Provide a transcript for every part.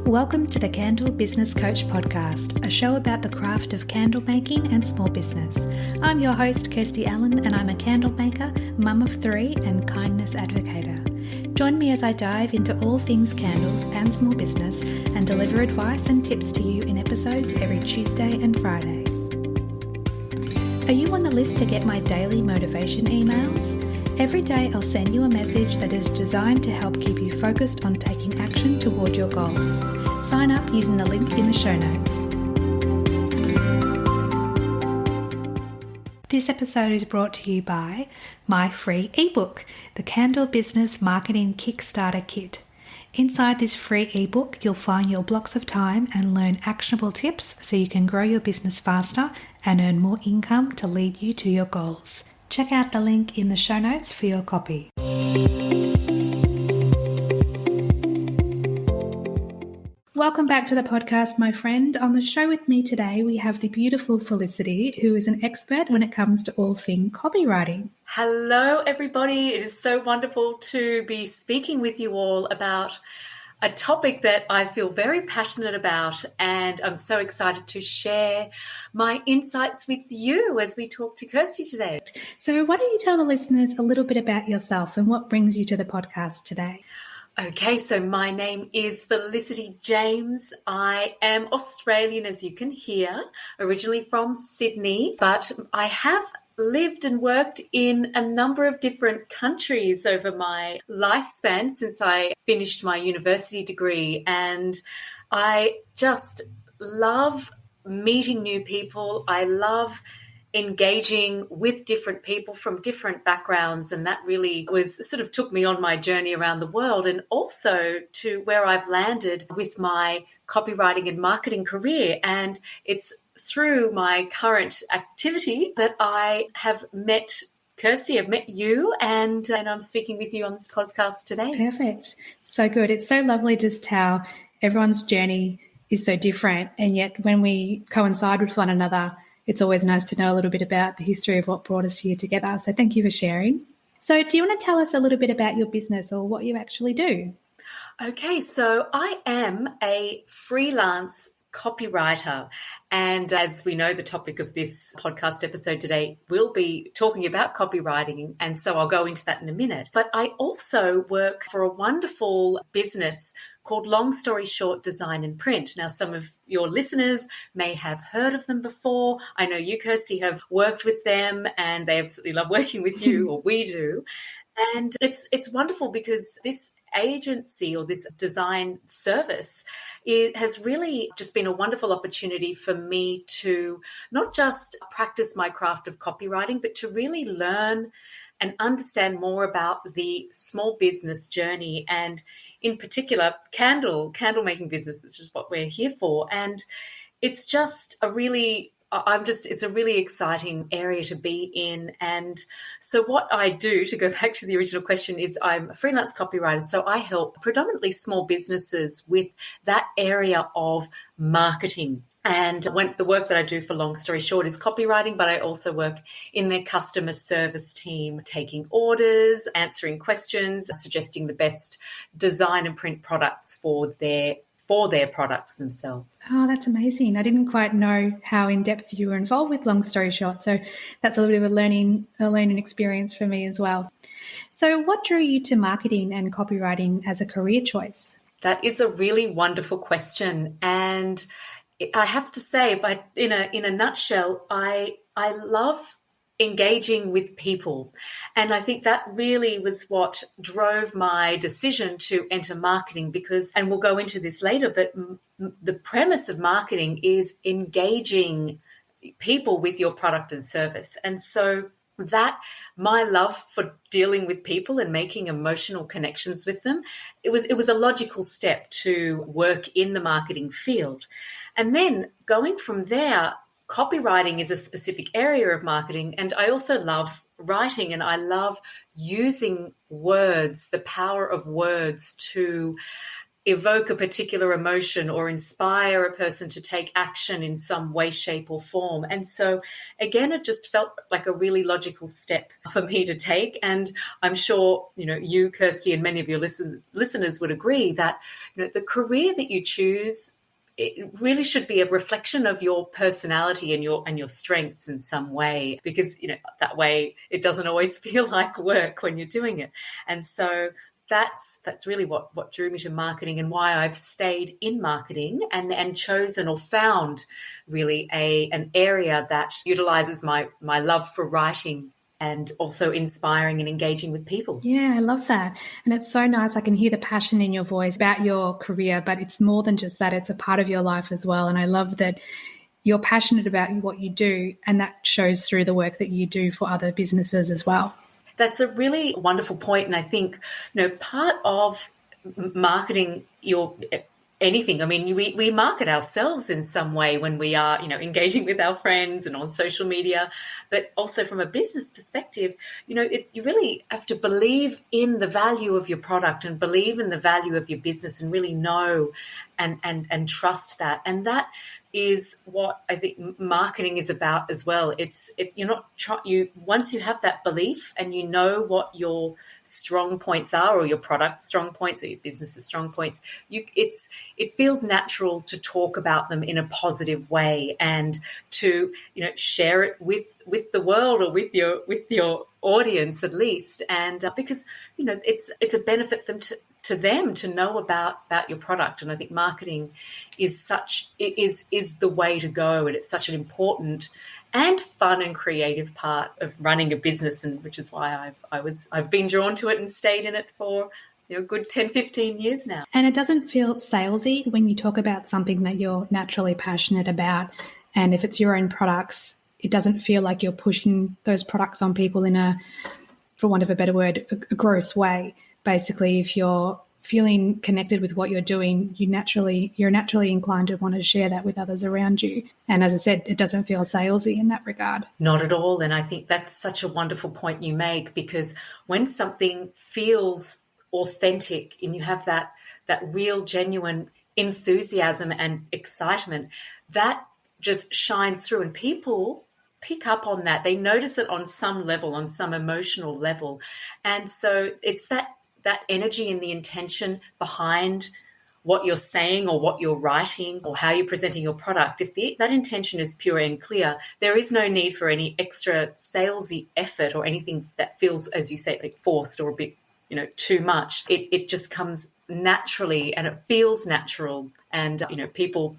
Welcome to the Candle Business Coach Podcast, a show about the craft of candle making and small business. I'm your host, Kirsty Allen, and I'm a candle maker, mum of three, and kindness advocator. Join me as I dive into all things candles and small business and deliver advice and tips to you in episodes every Tuesday and Friday. Are you on the list to get my daily motivation emails? Every day I'll send you a message that is designed to help keep you focused on taking action toward your goals. Sign up using the link in the show notes. This episode is brought to you by my free ebook, the Candle Business Marketing Kickstarter Kit. Inside this free ebook, you'll find your blocks of time and learn actionable tips so you can grow your business faster and earn more income to lead you to your goals. Check out the link in the show notes for your copy. Welcome back to the podcast, my friend. On the show with me today, we have the beautiful Felicity, who is an expert when it comes to all things copywriting. Hello, everybody. It is so wonderful to be speaking with you all about a topic that I feel very passionate about, and I'm so excited to share my insights with you as we talk to Kirsty today. So why don't you tell the listeners a little bit about yourself and what brings you to the podcast today? Okay, so my name is Felicity James. I am Australian, as you can hear, originally from Sydney, but I have lived and worked in a number of different countries over my lifespan since I finished my university degree. And I just love meeting new people. I love engaging with different people from different backgrounds. And that really took me on my journey around the world, and also to where I've landed with my copywriting and marketing career. And it's through my current activity that I have met Kirsty, I've met you, and I'm speaking with you on this podcast today. Perfect. So good. It's so lovely just how everyone's journey is so different, and yet when we coincide with one another, it's always nice to know a little bit about the history of what brought us here together. So thank you for sharing. So do you want to tell us a little bit about your business or what you actually do? Okay, so I am a freelance copywriter. And as we know, the topic of this podcast episode today will be talking about copywriting. And so I'll go into that in a minute. But I also work for a wonderful business called Long Story Short Design and Print. Now, some of your listeners may have heard of them before. I know you, Kirsty, have worked with them and they absolutely love working with you, or we do. And it's wonderful because this agency or this design service, it has really just been a wonderful opportunity for me to not just practice my craft of copywriting, but to really learn and understand more about the small business journey, and in particular, candle making business, which is what we're here for. And it's just it's a really exciting area to be in. And so what I do, to go back to the original question, is I'm a freelance copywriter. So I help predominantly small businesses with that area of marketing. And when the work that I do for Long Story Short is copywriting, but I also work in their customer service team, taking orders, answering questions, suggesting the best design and print products for their products themselves. Oh, that's amazing. I didn't quite know how in-depth you were involved with Long Story Short. So that's a little bit of a learning experience for me as well. So what drew you to marketing and copywriting as a career choice? That is a really wonderful question. And I have to say, in a nutshell, I love engaging with people. And I think that really was what drove my decision to enter marketing, because, and we'll go into this later, but the premise of marketing is engaging people with your product and service. And so that my love for dealing with people and making emotional connections with them, it was a logical step to work in the marketing field. And then going from there, copywriting is a specific area of marketing, and I also love writing, and I love using words, the power of words to evoke a particular emotion or inspire a person to take action in some way, shape, or form. And so, again, it just felt like a really logical step for me to take. And I'm sure, you, Kirsty, and many of your listeners would agree that, the career that you choose, it really should be a reflection of your personality and your strengths in some way, because, that way it doesn't always feel like work when you're doing it. And so that's really what drew me to marketing, and why I've stayed in marketing and chosen or found really an area that utilizes my love for writing and also inspiring and engaging with people. Yeah, I love that. And it's so nice. I can hear the passion in your voice about your career, but it's more than just that. It's a part of your life as well. And I love that you're passionate about what you do, and that shows through the work that you do for other businesses as well. That's a really wonderful point. And I think, part of marketing anything, I mean, we market ourselves in some way when we are, engaging with our friends and on social media, but also from a business perspective, you really have to believe in the value of your product and believe in the value of your business and really know and trust that. And that is what I think marketing is about as well. Once you have that belief and you know what your strong points are, or your product's strong points, or your business's strong points, it feels natural to talk about them in a positive way and to share it with the world, or with your audience at least, and because it's a benefit to them to know about your product. And I think marketing is the way to go, and it's such an important and fun and creative part of running a business, and which is why I've been drawn to it and stayed in it for a good 10, 15 years now. And it doesn't feel salesy when you talk about something that you're naturally passionate about. And if it's your own products, it doesn't feel like you're pushing those products on people in a, for want of a better word, a gross way. Basically, if you're feeling connected with what you're doing, you're naturally inclined to want to share that with others around you. And as I said, it doesn't feel salesy in that regard. Not at all. And I think that's such a wonderful point you make, because when something feels authentic and you have that real genuine enthusiasm and excitement, that just shines through, and people pick up on that. They notice it on some level, on some emotional level. And so it's that energy and the intention behind what you're saying or what you're writing or how you're presenting your product. If that intention is pure and clear, there is no need for any extra salesy effort or anything that feels, as you say, like forced or a bit, too much. It just comes naturally, and it feels natural, and people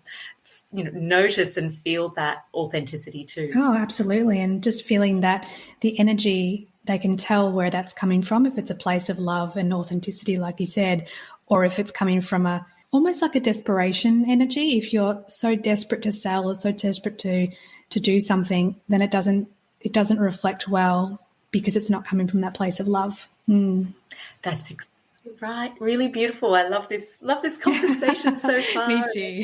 notice and feel that authenticity too. Oh, absolutely. And just feeling that the energy, they can tell where that's coming from, if it's a place of love and authenticity, like you said, or if it's coming from almost like a desperation energy. If you're so desperate to sell or so desperate to do something, then it doesn't reflect well, because it's not coming from that place of love. That's exactly right. Really beautiful. I love this conversation so far. Me too.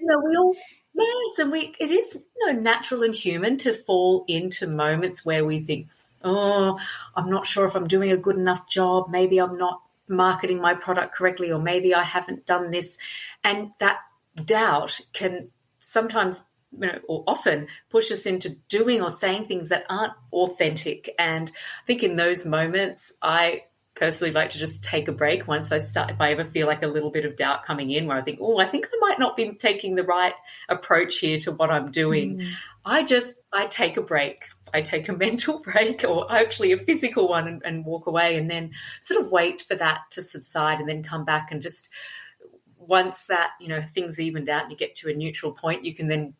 We all, yes, and it is natural and human to fall into moments where we think, oh, I'm not sure if I'm doing a good enough job. Maybe I'm not marketing my product correctly, or maybe I haven't done this. And that doubt can sometimes, or often, push us into doing or saying things that aren't authentic. And I think in those moments, I personally like to just take a break once I start. If I ever feel like a little bit of doubt coming in, where I think, I think I might not be taking the right approach here to what I'm doing, I take a break. I take a mental break, or actually a physical one, and walk away, and then sort of wait for that to subside, and then come back, and just once that, things evened out and you get to a neutral point, you can then,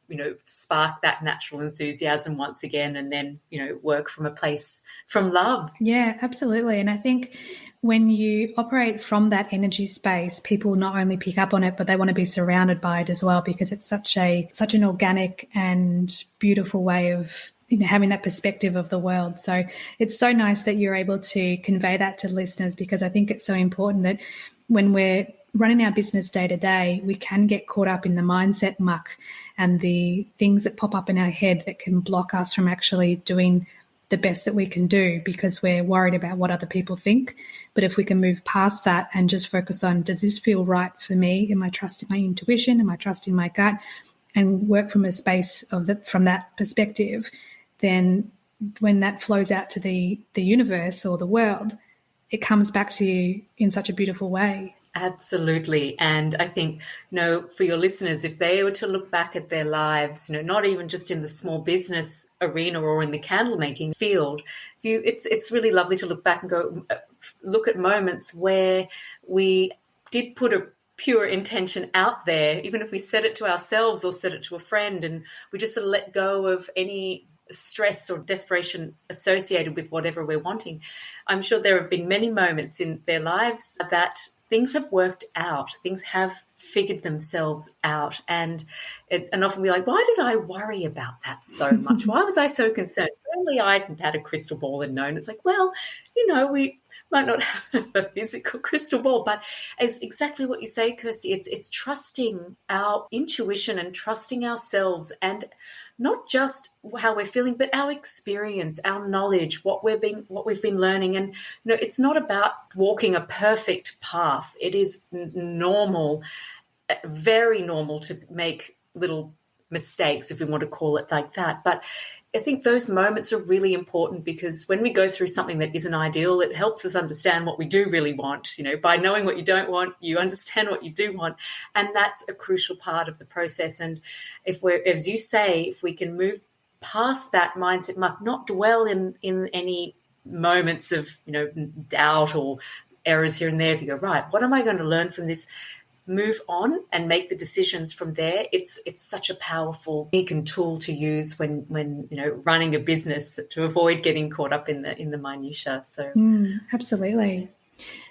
spark that natural enthusiasm once again, and then, work from a place from love. Yeah, absolutely. And I think when you operate from that energy space, people not only pick up on it, but they want to be surrounded by it as well, because it's such an organic and beautiful way of having that perspective of the world. So it's so nice that you're able to convey that to listeners, because I think it's so important that when we're running our business day to day, we can get caught up in the mindset muck and the things that pop up in our head that can block us from actually doing the best that we can do because we're worried about what other people think. But if we can move past that and just focus on, does this feel right for me? Am I trusting my intuition? Am I trusting my gut? And work from a space from that perspective, then when that flows out to the universe or the world, it comes back to you in such a beautiful way. Absolutely. And I think, for your listeners, if they were to look back at their lives, not even just in the small business arena or in the candle making field, it's really lovely to look back and go, look at moments where we did put a pure intention out there, even if we said it to ourselves or said it to a friend, and we just sort of let go of any stress or desperation associated with whatever we're wanting. I'm sure there have been many moments in their lives that things have worked out, things have figured themselves out, and often we're like, why did I worry about that so much? Why was I so concerned? Only I hadn't had a crystal ball and known. It's like, well, we might not have a physical crystal ball, but it's exactly what you say, Kirsty. It's trusting our intuition and trusting ourselves, and not just how we're feeling, but our experience, our knowledge, what we've been learning. And it's not about walking a perfect path. It is normal, very normal, to make little mistakes, if we want to call it like that. But I think those moments are really important, because when we go through something that isn't ideal, it helps us understand what we do really want. By knowing what you don't want, you understand what you do want. And that's a crucial part of the process. And as you say, if we can move past that mindset, not dwell in any moments of, doubt or errors here and there. If you go, right, what am I going to learn from this? Move on and make the decisions from there. It's such a powerful beacon tool to use when running a business, to avoid getting caught up in the minutiae. So absolutely.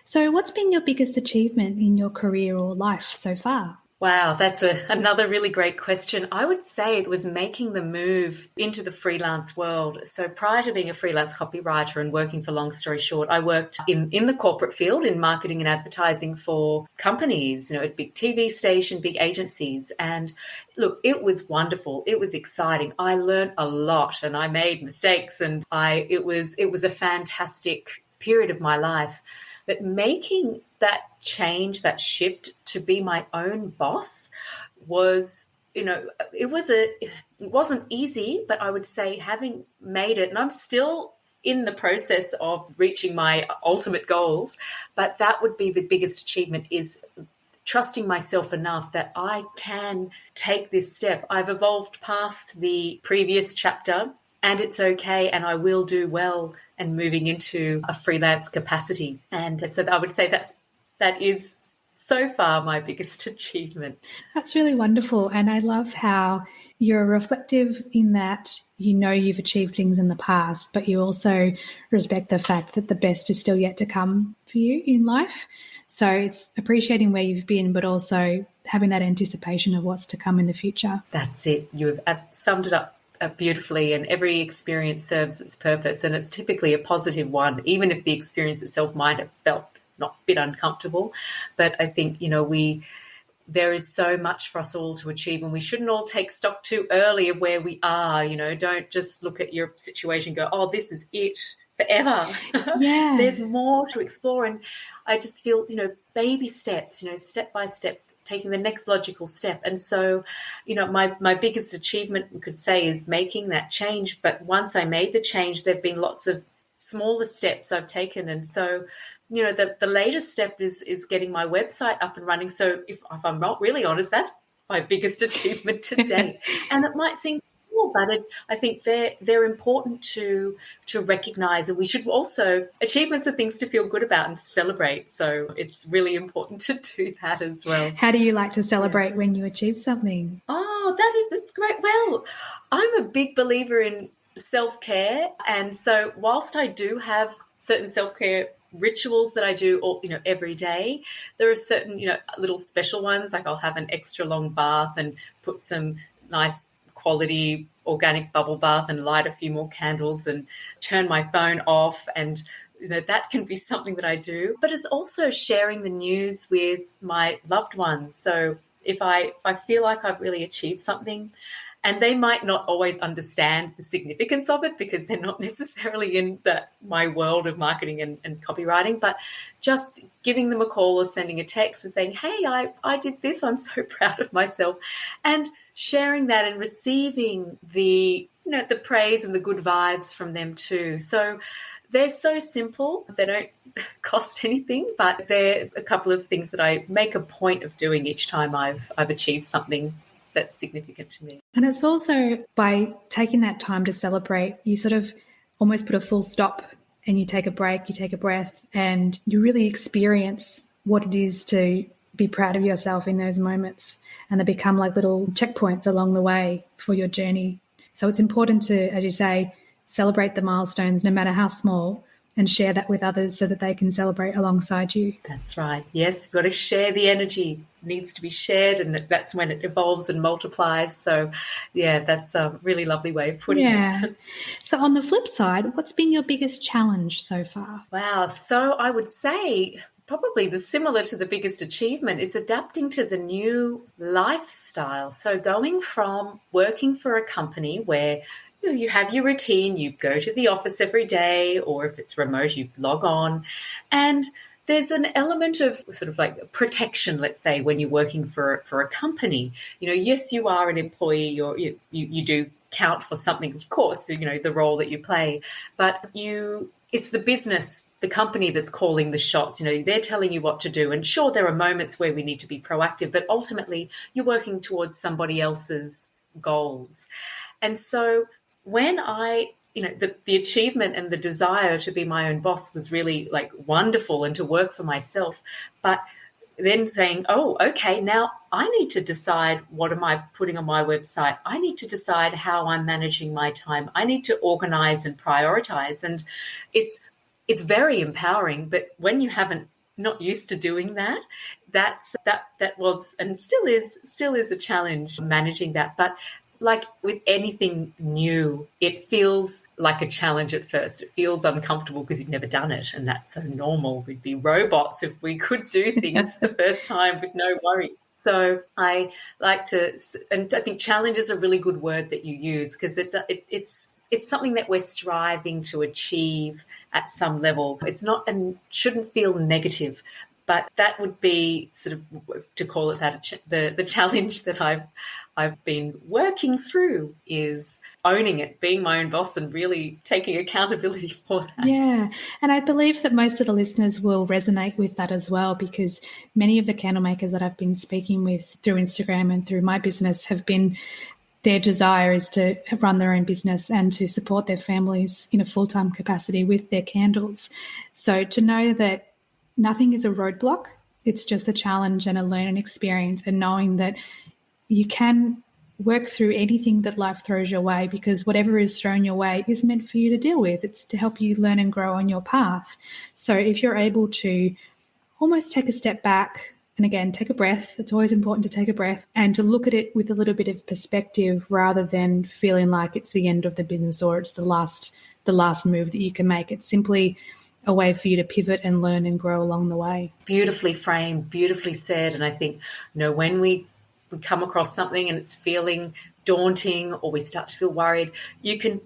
So what's been your biggest achievement in your career or life so far? Wow, that's another really great question. I would say it was making the move into the freelance world. So prior to being a freelance copywriter and working for Long Story Short, I worked in the corporate field in marketing and advertising for companies, a big TV station, big agencies. And look, it was wonderful. It was exciting. I learned a lot and I made mistakes, and it was a fantastic period of my life. But making that change, that shift to be my own boss was, it wasn't easy, but I would say having made it, and I'm still in the process of reaching my ultimate goals, but that would be the biggest achievement, is trusting myself enough that I can take this step. I've evolved past the previous chapter, and it's okay, and I will do well, and moving into a freelance capacity. And so I would say that is so far my biggest achievement. That's really wonderful. And I love how you're reflective in that you've achieved things in the past, but you also respect the fact that the best is still yet to come for you in life. So it's appreciating where you've been, but also having that anticipation of what's to come in the future. That's it. You've summed it up beautifully, and every experience serves its purpose, and it's typically a positive one, even if the experience itself might have felt not a bit uncomfortable. But I think, there is so much for us all to achieve, and we shouldn't all take stock too early of where we are. Don't just look at your situation and go, oh, this is it forever. Yeah. There's more to explore. And I just feel, baby steps, step by step, taking the next logical step. And so, my biggest achievement, we could say, is making that change. But once I made the change, there have been lots of smaller steps I've taken. And so, the latest step is getting my website up and running. So if I'm not really honest, that's my biggest achievement to date. And it might seem small, but I think they're important to recognize. And we should also, achievements are things to feel good about and to celebrate. So it's really important to do that as well. How do you like to celebrate when you achieve something? Oh, that's great. Well, I'm a big believer in self-care. And so whilst I do have certain self-care rituals that I do every day, there are certain, little special ones, like I'll have an extra long bath and put some nice quality organic bubble bath and light a few more candles and turn my phone off. And that can be something that I do. But it's also sharing the news with my loved ones. So if I feel like I've really achieved something, And they might not always understand the significance of it because they're not necessarily in my world of marketing and copywriting, but just giving them a call or sending a text and saying, hey, I did this. I'm so proud of myself. And sharing that and receiving the praise and the good vibes from them too. So they're so simple. They don't cost anything, but they're a couple of things that I make a point of doing each time I've achieved something that's significant to me. And it's also by taking that time to celebrate, you sort of almost put a full stop and you take a break, you take a breath, and you really experience what it is to be proud of yourself in those moments. And they become like little checkpoints along the way for your journey. So it's important to, as you say, celebrate the milestones, no matter how small, and share that with others so that they can celebrate alongside you. That's right. Yes, you've got to share the energy. It needs to be shared, and that's when it evolves and multiplies. So, yeah, that's a really lovely way of putting it. So on the flip side, what's been your biggest challenge so far? Wow. So I would say probably similar to the biggest achievement is adapting to the new lifestyle. So going from working for a company where you have your routine, you go to the office every day, or if it's remote, you log on. And there's an element of sort of like protection, let's say, when you're working for a company. Yes, you are an employee, you do count for something, of course, the role that you play, but it's the business, the company that's calling the shots. They're telling you what to do. And sure, there are moments where we need to be proactive, but ultimately you're working towards somebody else's goals. And so when the achievement and the desire to be my own boss was really like wonderful and to work for myself, but then saying, oh, okay, now I need to decide what am I putting on my website. I need to decide how I'm managing my time. I need to organize and prioritize. And it's very empowering, but when you not used to doing that, that was and still is a challenge managing that. But like with anything new, it feels like a challenge at first. It feels uncomfortable because you've never done it, and that's so normal. We'd be robots if we could do things the first time with no worries. So I like to, and I think challenge is a really good word that you use because it's something that we're striving to achieve at some level. It's not and shouldn't feel negative, but that would be sort of, to call it that, the challenge that I've been working through is owning it, being my own boss and really taking accountability for that. Yeah, and I believe that most of the listeners will resonate with that as well, because many of the candle makers that I've been speaking with through Instagram and through my business have been, their desire is to run their own business and to support their families in a full-time capacity with their candles. So to know that nothing is a roadblock, it's just a challenge and a learning experience, and knowing that you can work through anything that life throws your way, because whatever is thrown your way is meant for you to deal with. It's to help you learn and grow on your path. So if you're able to almost take a step back and, again, take a breath, it's always important to take a breath and to look at it with a little bit of perspective rather than feeling like it's the end of the business or it's the last move that you can make. It's simply a way for you to pivot and learn and grow along the way. Beautifully framed, beautifully said. And I think, when we come across something and it's feeling daunting or we start to feel worried, you can,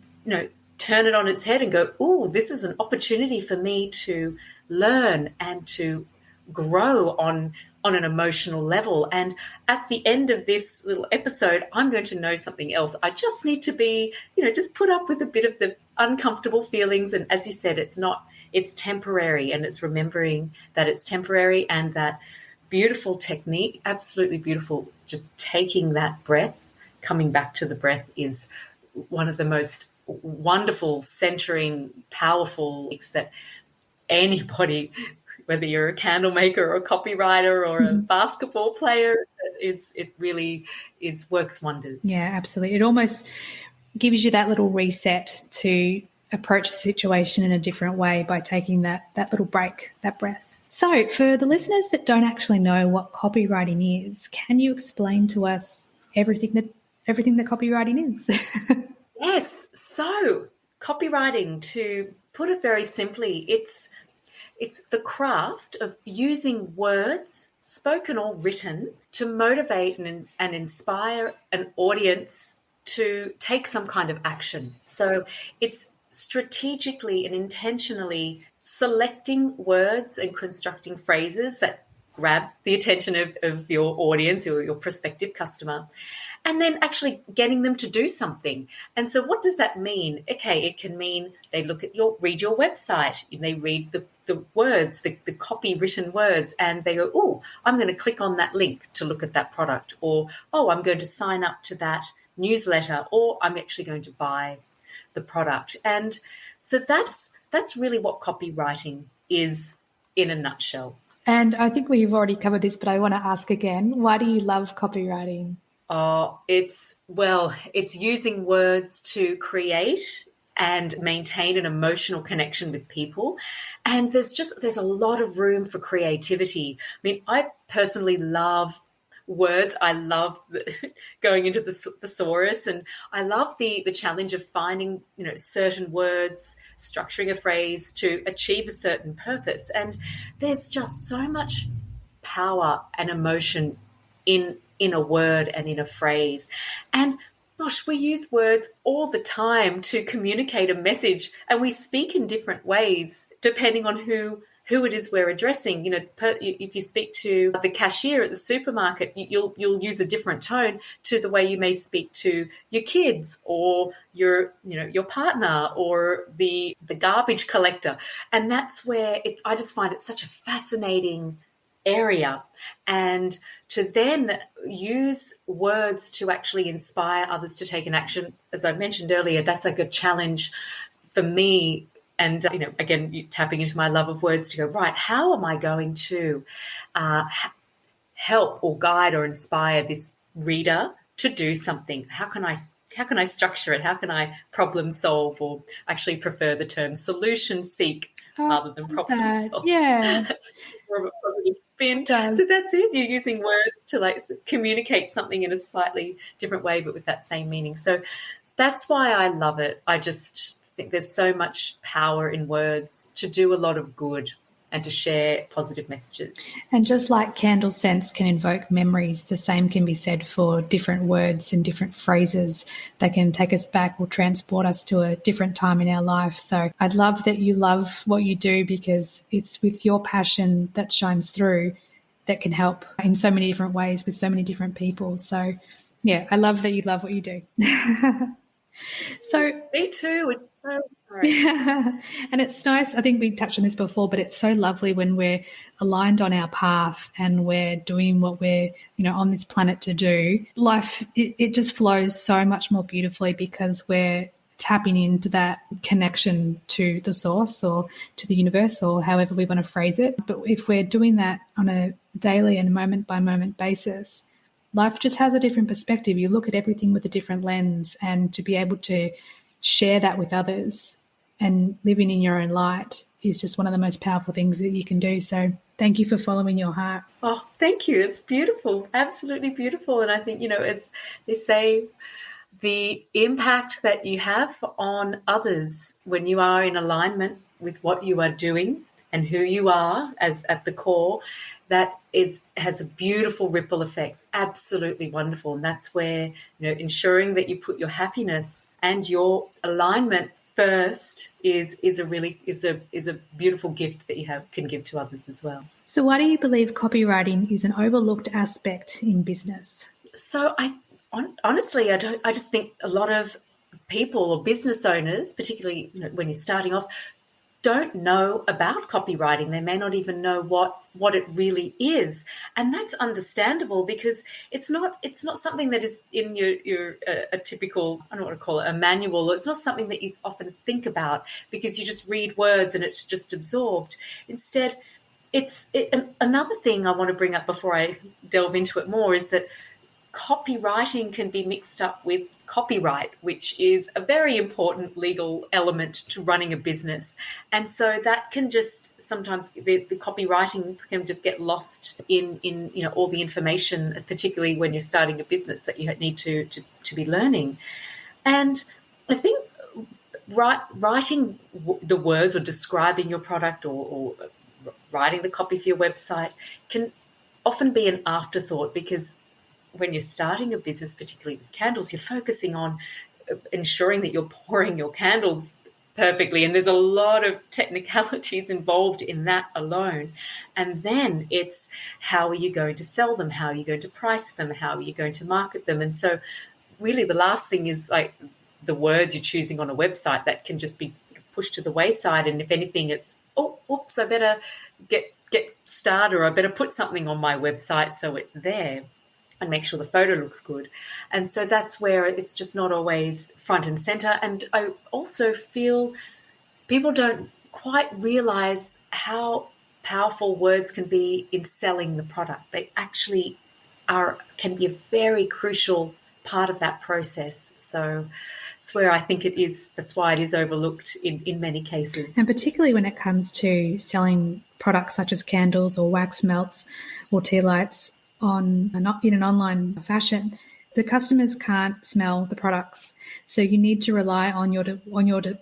turn it on its head and go, oh, this is an opportunity for me to learn and to grow on an emotional level. And at the end of this little episode, I'm going to know something else. I just need to be, just put up with a bit of the uncomfortable feelings. And as you said, it's temporary, and it's remembering that it's temporary, and that beautiful technique, absolutely beautiful. Just taking that breath, coming back to the breath is one of the most wonderful, centering, powerful things that anybody, whether you're a candle maker or a copywriter or a basketball player, it really works wonders. Yeah, absolutely. It almost gives you that little reset to approach the situation in a different way by taking that little break, that breath. So for the listeners that don't actually know what copywriting is, can you explain to us everything that copywriting is? Yes. So copywriting, to put it very simply, it's the craft of using words, spoken or written, to motivate and inspire an audience to take some kind of action. So it's strategically and intentionally selecting words and constructing phrases that grab the attention of your audience or your prospective customer, and then actually getting them to do something. And so what does that mean? Okay, it can mean they read your website, and they read the words, the copywritten words, and they go, oh, I'm going to click on that link to look at that product, or, oh, I'm going to sign up to that newsletter, or I'm actually going to buy the product. And so that's really what copywriting is in a nutshell. And I think we've already covered this, but I want to ask again, why do you love copywriting? It's using words to create and maintain an emotional connection with people. And there's a lot of room for creativity. I mean, I personally love words. I love going into the thesaurus, and I love the challenge of finding, certain words, structuring a phrase to achieve a certain purpose. And there's just so much power and emotion in a word and in a phrase. And gosh, we use words all the time to communicate a message, and we speak in different ways depending on who it is we're addressing. If you speak to the cashier at the supermarket, you'll use a different tone to the way you may speak to your kids or your partner or the garbage collector. And that's where I just find it such a fascinating area. And to then use words to actually inspire others to take an action, as I mentioned earlier, that's like a challenge for me. And, again, tapping into my love of words to go, right, how am I going to help or guide or inspire this reader to do something? How can I structure it? How can I problem solve, or actually prefer the term solution seek rather than problem solve? Yeah. That's more of a positive spin. Does. So that's it. You're using words to communicate something in a slightly different way, but with that same meaning. So that's why I love it. I just think there's so much power in words to do a lot of good and to share positive messages. And just like candle scents can invoke memories, the same can be said for different words and different phrases that can take us back or transport us to a different time in our life. So I'd love that you love what you do, because it's with your passion that shines through that can help in so many different ways with so many different people. So, yeah, I love that you love what you do. So me too. It's so great. Yeah. And it's nice. I think we touched on this before, but it's so lovely when we're aligned on our path and we're doing what we're, on this planet to do. Life, it just flows so much more beautifully because we're tapping into that connection to the source or to the universe, or however we want to phrase it. But if we're doing that on a daily and moment by moment basis, life just has a different perspective. You look at everything with a different lens, and to be able to share that with others and living in your own light is just one of the most powerful things that you can do. So thank you for following your heart. Oh, thank you. It's beautiful, absolutely beautiful. And I think, as they say, the impact that you have on others when you are in alignment with what you are doing and who you are as at the core, that has a beautiful ripple effects, absolutely wonderful. And that's where, ensuring that you put your happiness and your alignment first is a beautiful gift that you can give to others as well. So why do you believe copywriting is an overlooked aspect in business? So honestly, I just think a lot of people or business owners, particularly when you're starting off, don't know about copywriting. They may not even know what it really is, and that's understandable because it's not something that is in your a typical, I don't want to call it a manual. It's not something that you often think about because you just read words and it's just absorbed. Instead, another thing I want to bring up before I delve into it more is that copywriting can be mixed up with copyright, which is a very important legal element to running a business. And so that can just sometimes the copywriting can just get lost in all the information, particularly when you're starting a business that you need to be learning. And I think writing the words or describing your product or writing the copy for your website can often be an afterthought because when you're starting a business, particularly with candles, you're focusing on ensuring that you're pouring your candles perfectly. And there's a lot of technicalities involved in that alone. And then it's, how are you going to sell them? How are you going to price them? How are you going to market them? And so really the last thing is like the words you're choosing on a website that can just be sort of pushed to the wayside. And if anything, it's, oh, oops, I better get started, or I better put something on my website so it's there and make sure the photo looks good. And so that's where it's just not always front and center. And I also feel people don't quite realize how powerful words can be in selling the product. They actually can be a very crucial part of that process. So it's where I think it is, that's why it is overlooked in many cases. And particularly when it comes to selling products such as candles or wax melts or tea lights in an online fashion, the customers can't smell the products. So you need to rely on your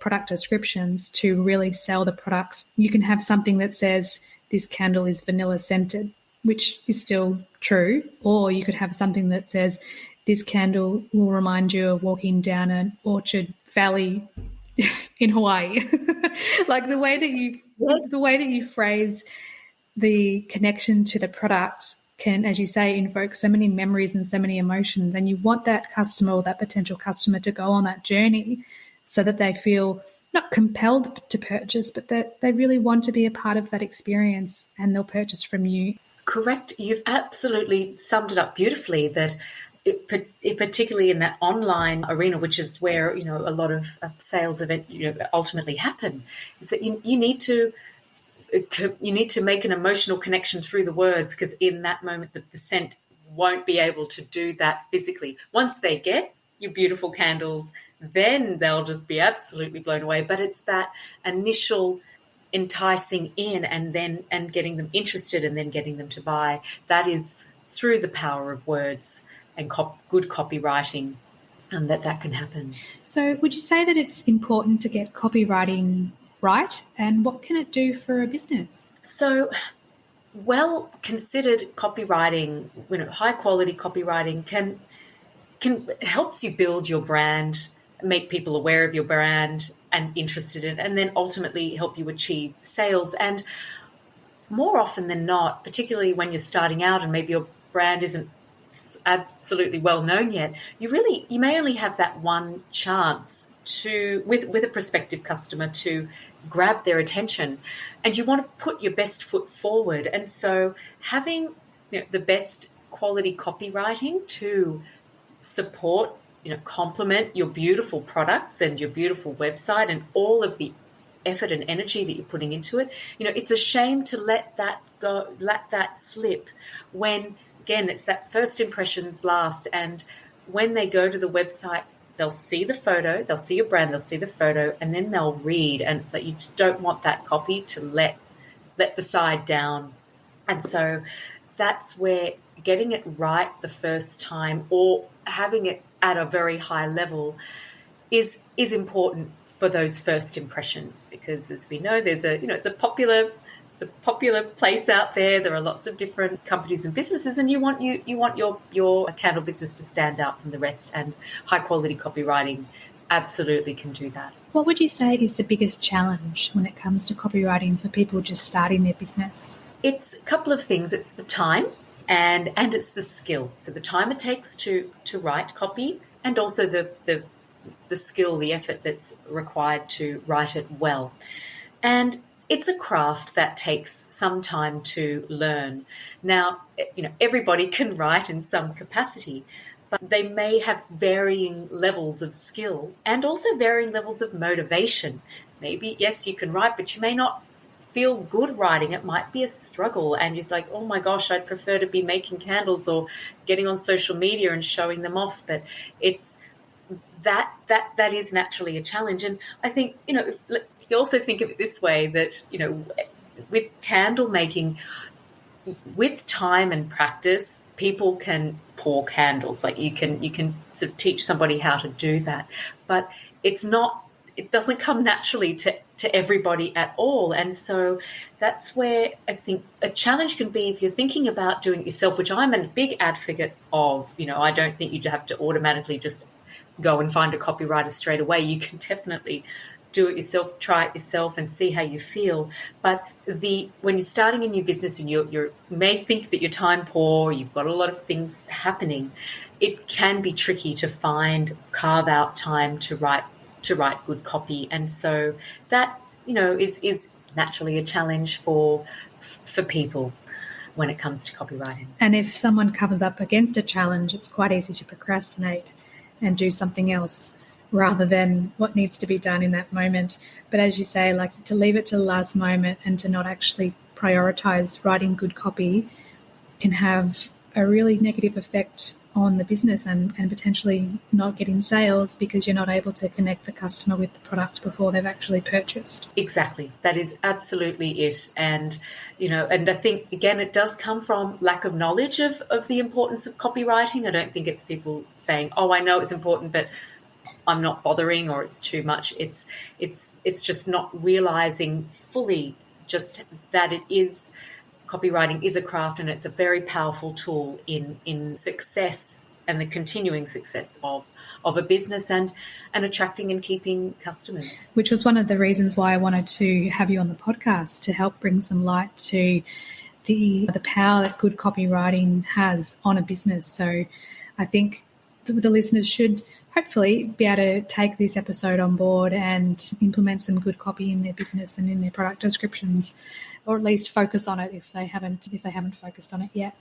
product descriptions to really sell the products. You can have something that says this candle is vanilla scented, which is still true, or you could have something that says this candle will remind you of walking down an orchard valley in Hawaii. Like the way that you phrase the connection to the product can, as you say, invoke so many memories and so many emotions. And you want that customer or that potential customer to go on that journey so that they feel not compelled to purchase, but that they really want to be a part of that experience and they'll purchase from you. Correct. You've absolutely summed it up beautifully, that particularly in that online arena, which is where, a lot of sales ultimately happen, is that you need to make an emotional connection through the words, because in that moment the scent won't be able to do that physically. Once they get your beautiful candles, then they'll just be absolutely blown away. But it's that initial enticing in and getting them interested and then getting them to buy. That is through the power of words and good copywriting, that can happen. So would you say that it's important to get copywriting right, and what can it do for a business? So well-considered copywriting, high-quality copywriting can helps you build your brand, make people aware of your brand and interested in it, and then ultimately help you achieve sales. And more often than not, particularly when you're starting out and maybe your brand isn't absolutely well known yet, you may only have that one chance to with a prospective customer to grab their attention, and you want to put your best foot forward. And so having the best quality copywriting to support, complement your beautiful products and your beautiful website and all of the effort and energy that you're putting into it, it's a shame to let that go, let that slip when, again, it's that first impressions last. And when they go to the website, they'll see the photo, they'll see your brand, they'll see the photo, and then they'll read. And it's like you just don't want that copy to let the side down. And so that's where getting it right the first time, or having it at a very high level, is important for those first impressions. Because as we know, there's it's a popular place out there. There are lots of different companies and businesses, and you want your candle business to stand out from the rest, and high quality copywriting absolutely can do that. What would you say is the biggest challenge when it comes to copywriting for people just starting their business? It's a couple of things. It's the time and it's the skill. So the time it takes to write copy, and also the skill, the effort that's required to write it well. And it's a craft that takes some time to learn. Now, everybody can write in some capacity, but they may have varying levels of skill and also varying levels of motivation. Maybe, yes, you can write, but you may not feel good writing. It might be a struggle, and you're like, oh my gosh, I'd prefer to be making candles or getting on social media and showing them off. That it's that is naturally a challenge. And I think, if you also think of it this way, that, with candle making, with time and practice, people can pour candles. Like you can sort of teach somebody how to do that, but it's not it doesn't come naturally to everybody at all. And so that's where I think a challenge can be if you're thinking about doing it yourself, which I'm a big advocate of. I don't think you have to automatically just go and find a copywriter straight away. You can definitely do it yourself, try it yourself and see how you feel. But when you're starting a new business and you may think that you're time poor, you've got a lot of things happening, it can be tricky to carve out time to write good copy. And so that, is naturally a challenge for people when it comes to copywriting. And if someone comes up against a challenge, it's quite easy to procrastinate and do something else rather than what needs to be done in that moment. But as you say, like to leave it to the last moment and to not actually prioritize writing good copy can have a really negative effect on the business and potentially not getting sales because you're not able to connect the customer with the product before they've actually purchased. Exactly. That is absolutely it. And, and I think, again, it does come from lack of knowledge of the importance of copywriting. I don't think it's people saying, oh, I know it's important, but I'm not bothering or it's too much. It's just not realizing fully just that copywriting is a craft and it's a very powerful tool in success and the continuing success of a business and attracting and keeping customers. Which was one of the reasons why I wanted to have you on the podcast, to help bring some light to the power that good copywriting has on a business. So I think the listeners should hopefully be able to take this episode on board and implement some good copy in their business and in their product descriptions, or at least focus on it if they haven't focused on it yet.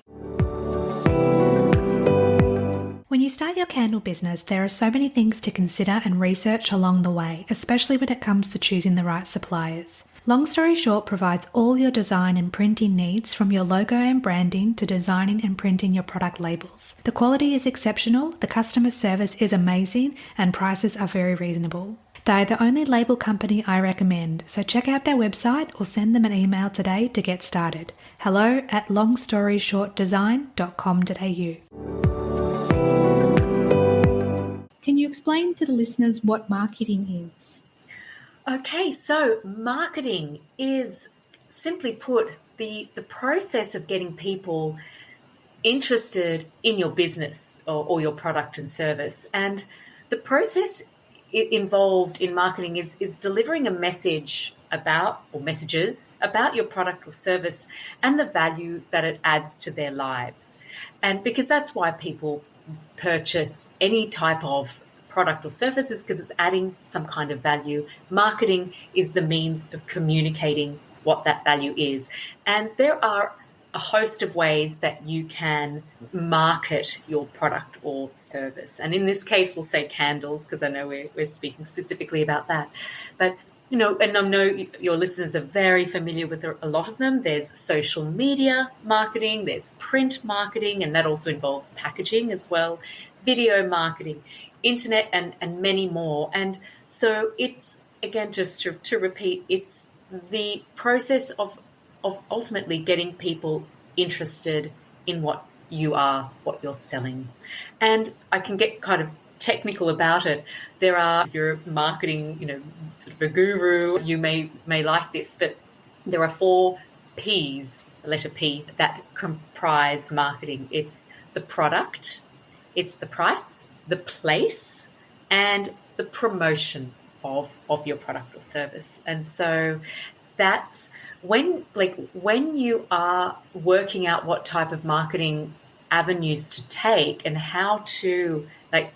When you start your candle business, there are so many things to consider and research along the way, especially when it comes to choosing the right suppliers. Long Story Short provides all your design and printing needs, from your logo and branding to designing and printing your product labels. The quality is exceptional, the customer service is amazing, and prices are very reasonable. They are the only label company I recommend, so check out their website or send them an email today to get started. hello@longstoryshortdesign.com.au. Can you explain to the listeners what marketing is? Okay, so marketing is, simply put, the process of getting people interested in your business or your product and service. And the process involved in marketing is delivering a message messages about your product or service and the value that it adds to their lives. And because that's why people purchase any type of product or services, because it's adding some kind of value. Marketing is the means of communicating what that value is. And there are a host of ways that you can market your product or service. And in this case, we'll say candles, because I know we're speaking specifically about that. But, and I know your listeners are very familiar with a lot of them. There's social media marketing, there's print marketing, and that also involves packaging as well, video marketing, internet, and many more. And so it's, again, just to repeat, it's the process of ultimately getting people interested in what you're selling. And I can get kind of technical about it. If you're marketing, sort of a guru, you may like this, but there are 4 P's, the letter P, that comprise marketing. It's the product, it's the price, the place, and the promotion of your product or service. And so that's when you are working out what type of marketing avenues to take and how to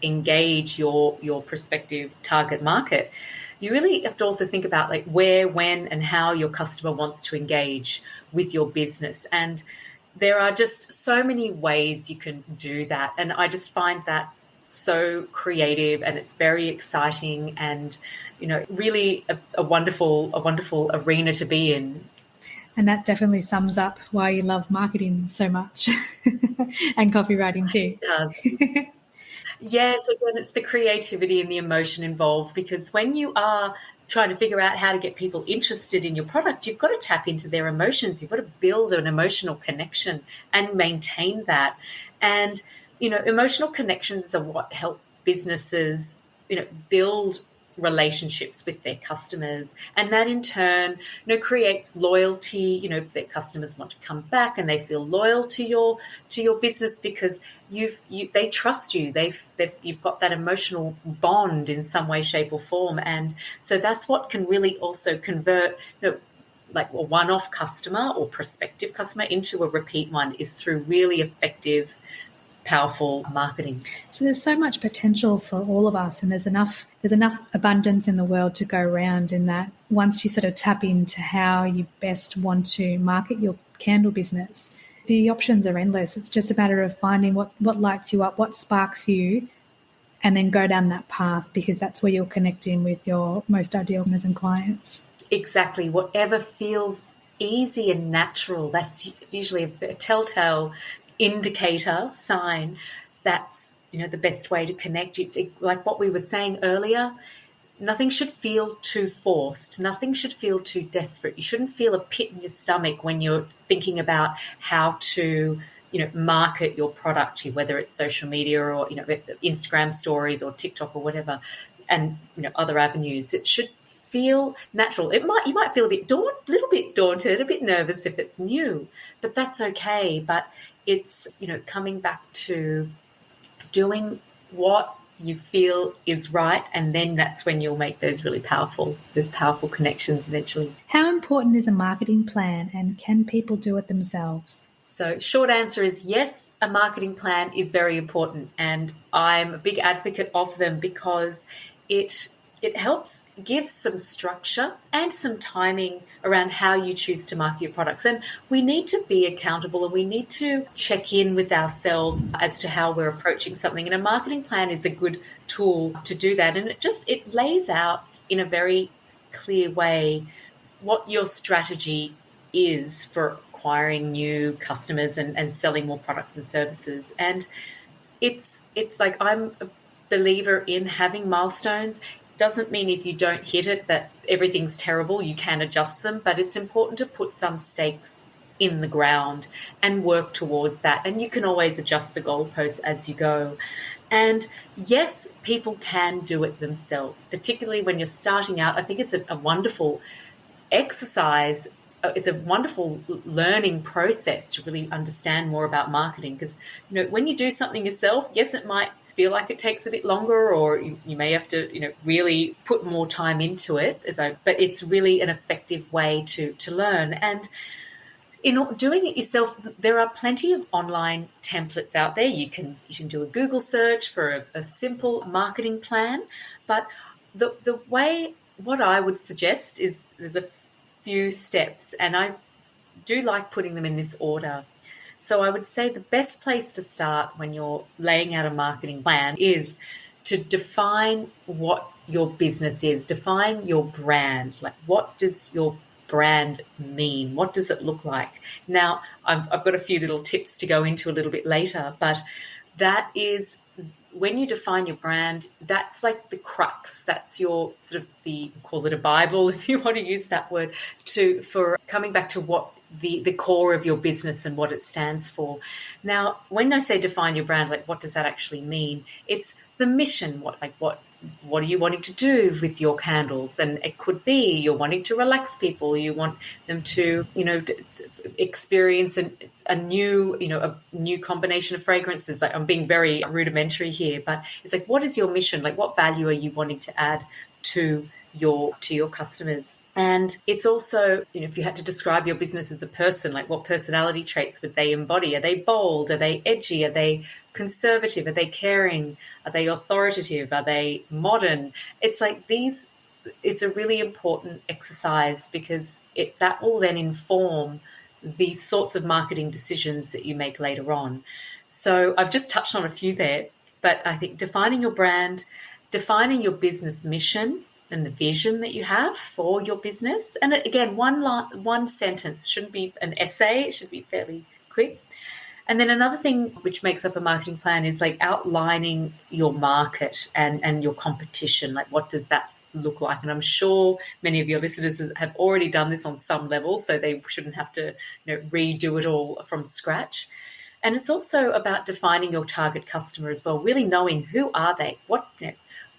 engage your prospective target market, you really have to also think about where, when, and how your customer wants to engage with your business. And there are just so many ways you can do that. And I just find that so creative, and it's very exciting, and really a wonderful arena to be in. And that definitely sums up why you love marketing so much and copywriting too. It does. Yes, again, it's the creativity and the emotion involved, because when you are trying to figure out how to get people interested in your product, you've got to tap into their emotions. You've got to build an emotional connection and maintain that. And emotional connections are what help businesses, build relationships with their customers, and that in turn creates loyalty. Their customers want to come back and they feel loyal to your business because they trust you. You've got that emotional bond in some way, shape or form, and so that's what can really also convert like a one-off customer or prospective customer into a repeat one is through really effective, powerful marketing. So there's so much potential for all of us, and there's enough abundance in the world to go around, in that once you sort of tap into how you best want to market your candle business, the options are endless. It's just a matter of finding what lights you up, what sparks you, and then go down that path, because that's where you're connecting with your most ideal customers and clients. Exactly. Whatever feels easy and natural, that's usually a telltale indicator, sign that's the best way to connect. Like what we were saying earlier, nothing should feel too forced. Nothing should feel too desperate. You shouldn't feel a pit in your stomach when you're thinking about how to market your product, whether it's social media or Instagram stories or TikTok or whatever, and other avenues. It should feel natural. You might feel a little bit daunted, a bit nervous if it's new, but that's okay. But it's coming back to doing what you feel is right, and then that's when you'll make those powerful connections eventually. How important is a marketing plan, and can people do it themselves? So short answer is yes, a marketing plan is very important, and I'm a big advocate of them because it helps give some structure and some timing around how you choose to market your products. And we need to be accountable, and we need to check in with ourselves as to how we're approaching something. And a marketing plan is a good tool to do that. And it lays out in a very clear way what your strategy is for acquiring new customers and selling more products and services. And it's like, I'm a believer in having milestones. Doesn't mean if you don't hit it that everything's terrible. You can adjust them, but it's important to put some stakes in the ground and work towards that. And you can always adjust the goalposts as you go. And yes, people can do it themselves, particularly when you're starting out. I think it's a wonderful exercise. It's a wonderful learning process to really understand more about marketing, because when you do something yourself, yes, it might feel like it takes a bit longer, or you may have to really put more time into it, but it's really an effective way to learn. And in doing it yourself, there are plenty of online templates out there. You can do a Google search for a simple marketing plan, but what I would suggest is there's a few steps, and I do like putting them in this order. So I would say the best place to start when you're laying out a marketing plan is to define what your business is, define your brand. Like, what does your brand mean? What does it look like? Now, I've got a few little tips to go into a little bit later, but that is, when you define your brand, that's like the crux. That's your sort of call it a Bible if you want to use that word, for coming back to what the core of your business and what it stands for. Now, when I say define your brand, like, what does that actually mean? It's the mission. What are you wanting to do with your candles? And it could be you're wanting to relax people. You want them to, experience a new combination of fragrances. Like, I'm being very rudimentary here, but it's like, what is your mission? Like, what value are you wanting to add to your customers? And it's also, if you had to describe your business as a person, like, what personality traits would they embody? Are they bold? Are they edgy? Are they conservative? Are they caring? Are they authoritative? Are they modern? It's like it's a really important exercise, because that will then inform the sorts of marketing decisions that you make later on. So I've just touched on a few there, but I think defining your brand, defining your business mission and the vision that you have for your business. And again, one sentence, shouldn't be an essay, it should be fairly quick. And then another thing which makes up a marketing plan is like outlining your market and your competition. Like, what does that look like? And I'm sure many of your listeners have already done this on some level, so they shouldn't have to redo it all from scratch. And it's also about defining your target customer as well, really knowing who are they,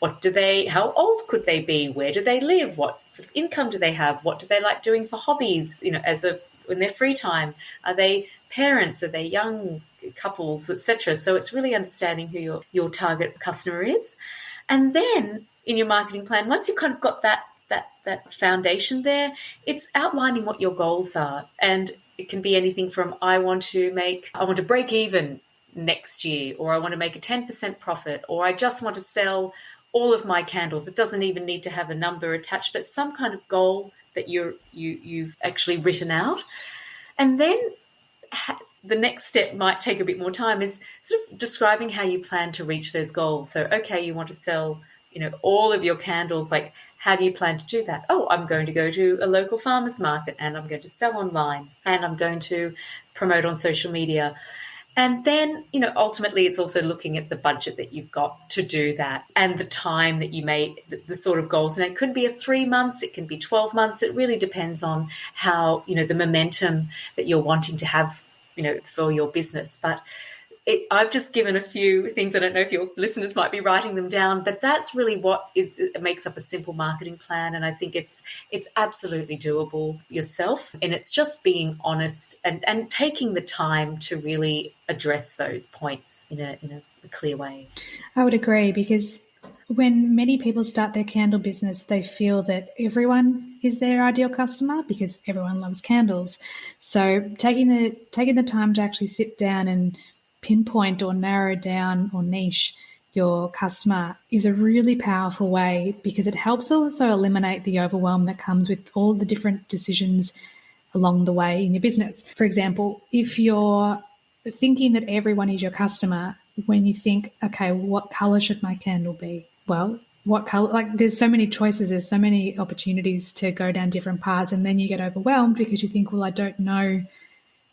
how old could they be? Where do they live? What sort of income do they have? What do they like doing for hobbies, in their free time? Are they parents? Are they young couples, etc.? So it's really understanding who your target customer is. And then in your marketing plan, once you've kind of got that foundation there, it's outlining what your goals are. And it can be anything from I want to break even next year, or I want to make a 10% profit, or I just want to sell all of my candles. It doesn't even need to have a number attached, but some kind of goal that you've actually written out. And then the next step might take a bit more time, is sort of describing how you plan to reach those goals. So, okay, you want to sell, all of your candles. Like, how do you plan to do that? Oh, I'm going to go to a local farmer's market, and I'm going to sell online, and I'm going to promote on social media. And then, ultimately it's also looking at the budget that you've got to do that, and the time that you may, the sort of goals. And it could be 3 months, it can be 12 months. It really depends on how, the momentum that you're wanting to have, for your business. But I've just given a few things. I don't know if your listeners might be writing them down, but that's really what makes up a simple marketing plan. And I think it's absolutely doable yourself. And it's just being honest and taking the time to really address those points in a clear way. I would agree, because when many people start their candle business, they feel that everyone is their ideal customer because everyone loves candles. So taking the time to actually sit down and pinpoint or narrow down or niche your customer is a really powerful way, because it helps also eliminate the overwhelm that comes with all the different decisions along the way in your business. For example, if you're thinking that everyone is your customer, when you think, okay, what color should my candle be? Well, what color? Like, there's so many choices, there's so many opportunities to go down different paths, and then you get overwhelmed because you think, well, I don't know,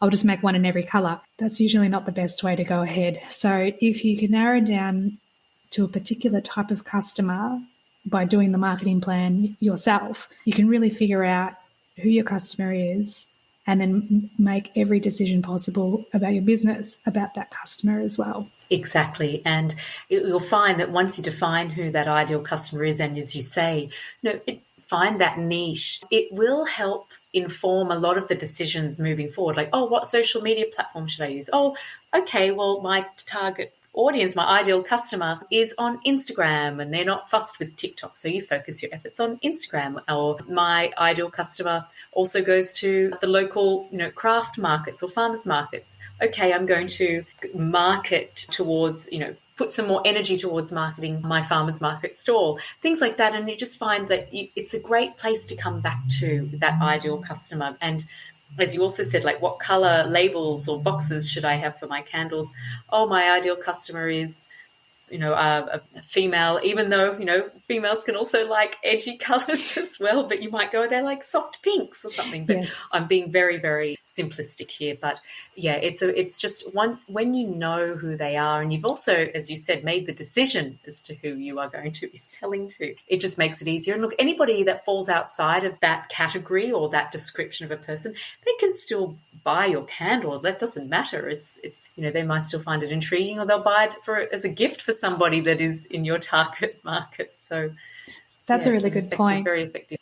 I'll just make one in every color. That's usually not the best way to go ahead. So if you can narrow down to a particular type of customer by doing the marketing plan yourself, you can really figure out who your customer is, and then make every decision possible about your business about that customer as well. Exactly. And you'll find that once you define who that ideal customer is, and as you say, find that niche, it will help inform a lot of the decisions moving forward. Like, oh, what social media platform should I use? Oh, okay, well, my target audience, my ideal customer is on Instagram, and they're not fussed with TikTok. So you focus your efforts on Instagram. Or my ideal customer also goes to the local, craft markets or farmers markets. Okay, I'm going to market towards, put some more energy towards marketing my farmers market stall, things like that. And you just find that it's a great place to come back to that ideal customer. And as you also said, like, what color labels or boxes should I have for my candles? Oh, my ideal customer is, a female, even though, females can also like edgy colors as well, but you might go there like soft pinks or something. But yes, I'm being very, very simplistic here. But yeah, it's just one, when you know who they are, and you've also, as you said, made the decision as to who you are going to be selling to, it just makes it easier. And look, anybody that falls outside of that category or that description of a person, they can still buy your candle. That doesn't matter. It's they might still find it intriguing, or they'll buy it as a gift for somebody that is in your target market. So that's a really good point. Very effective.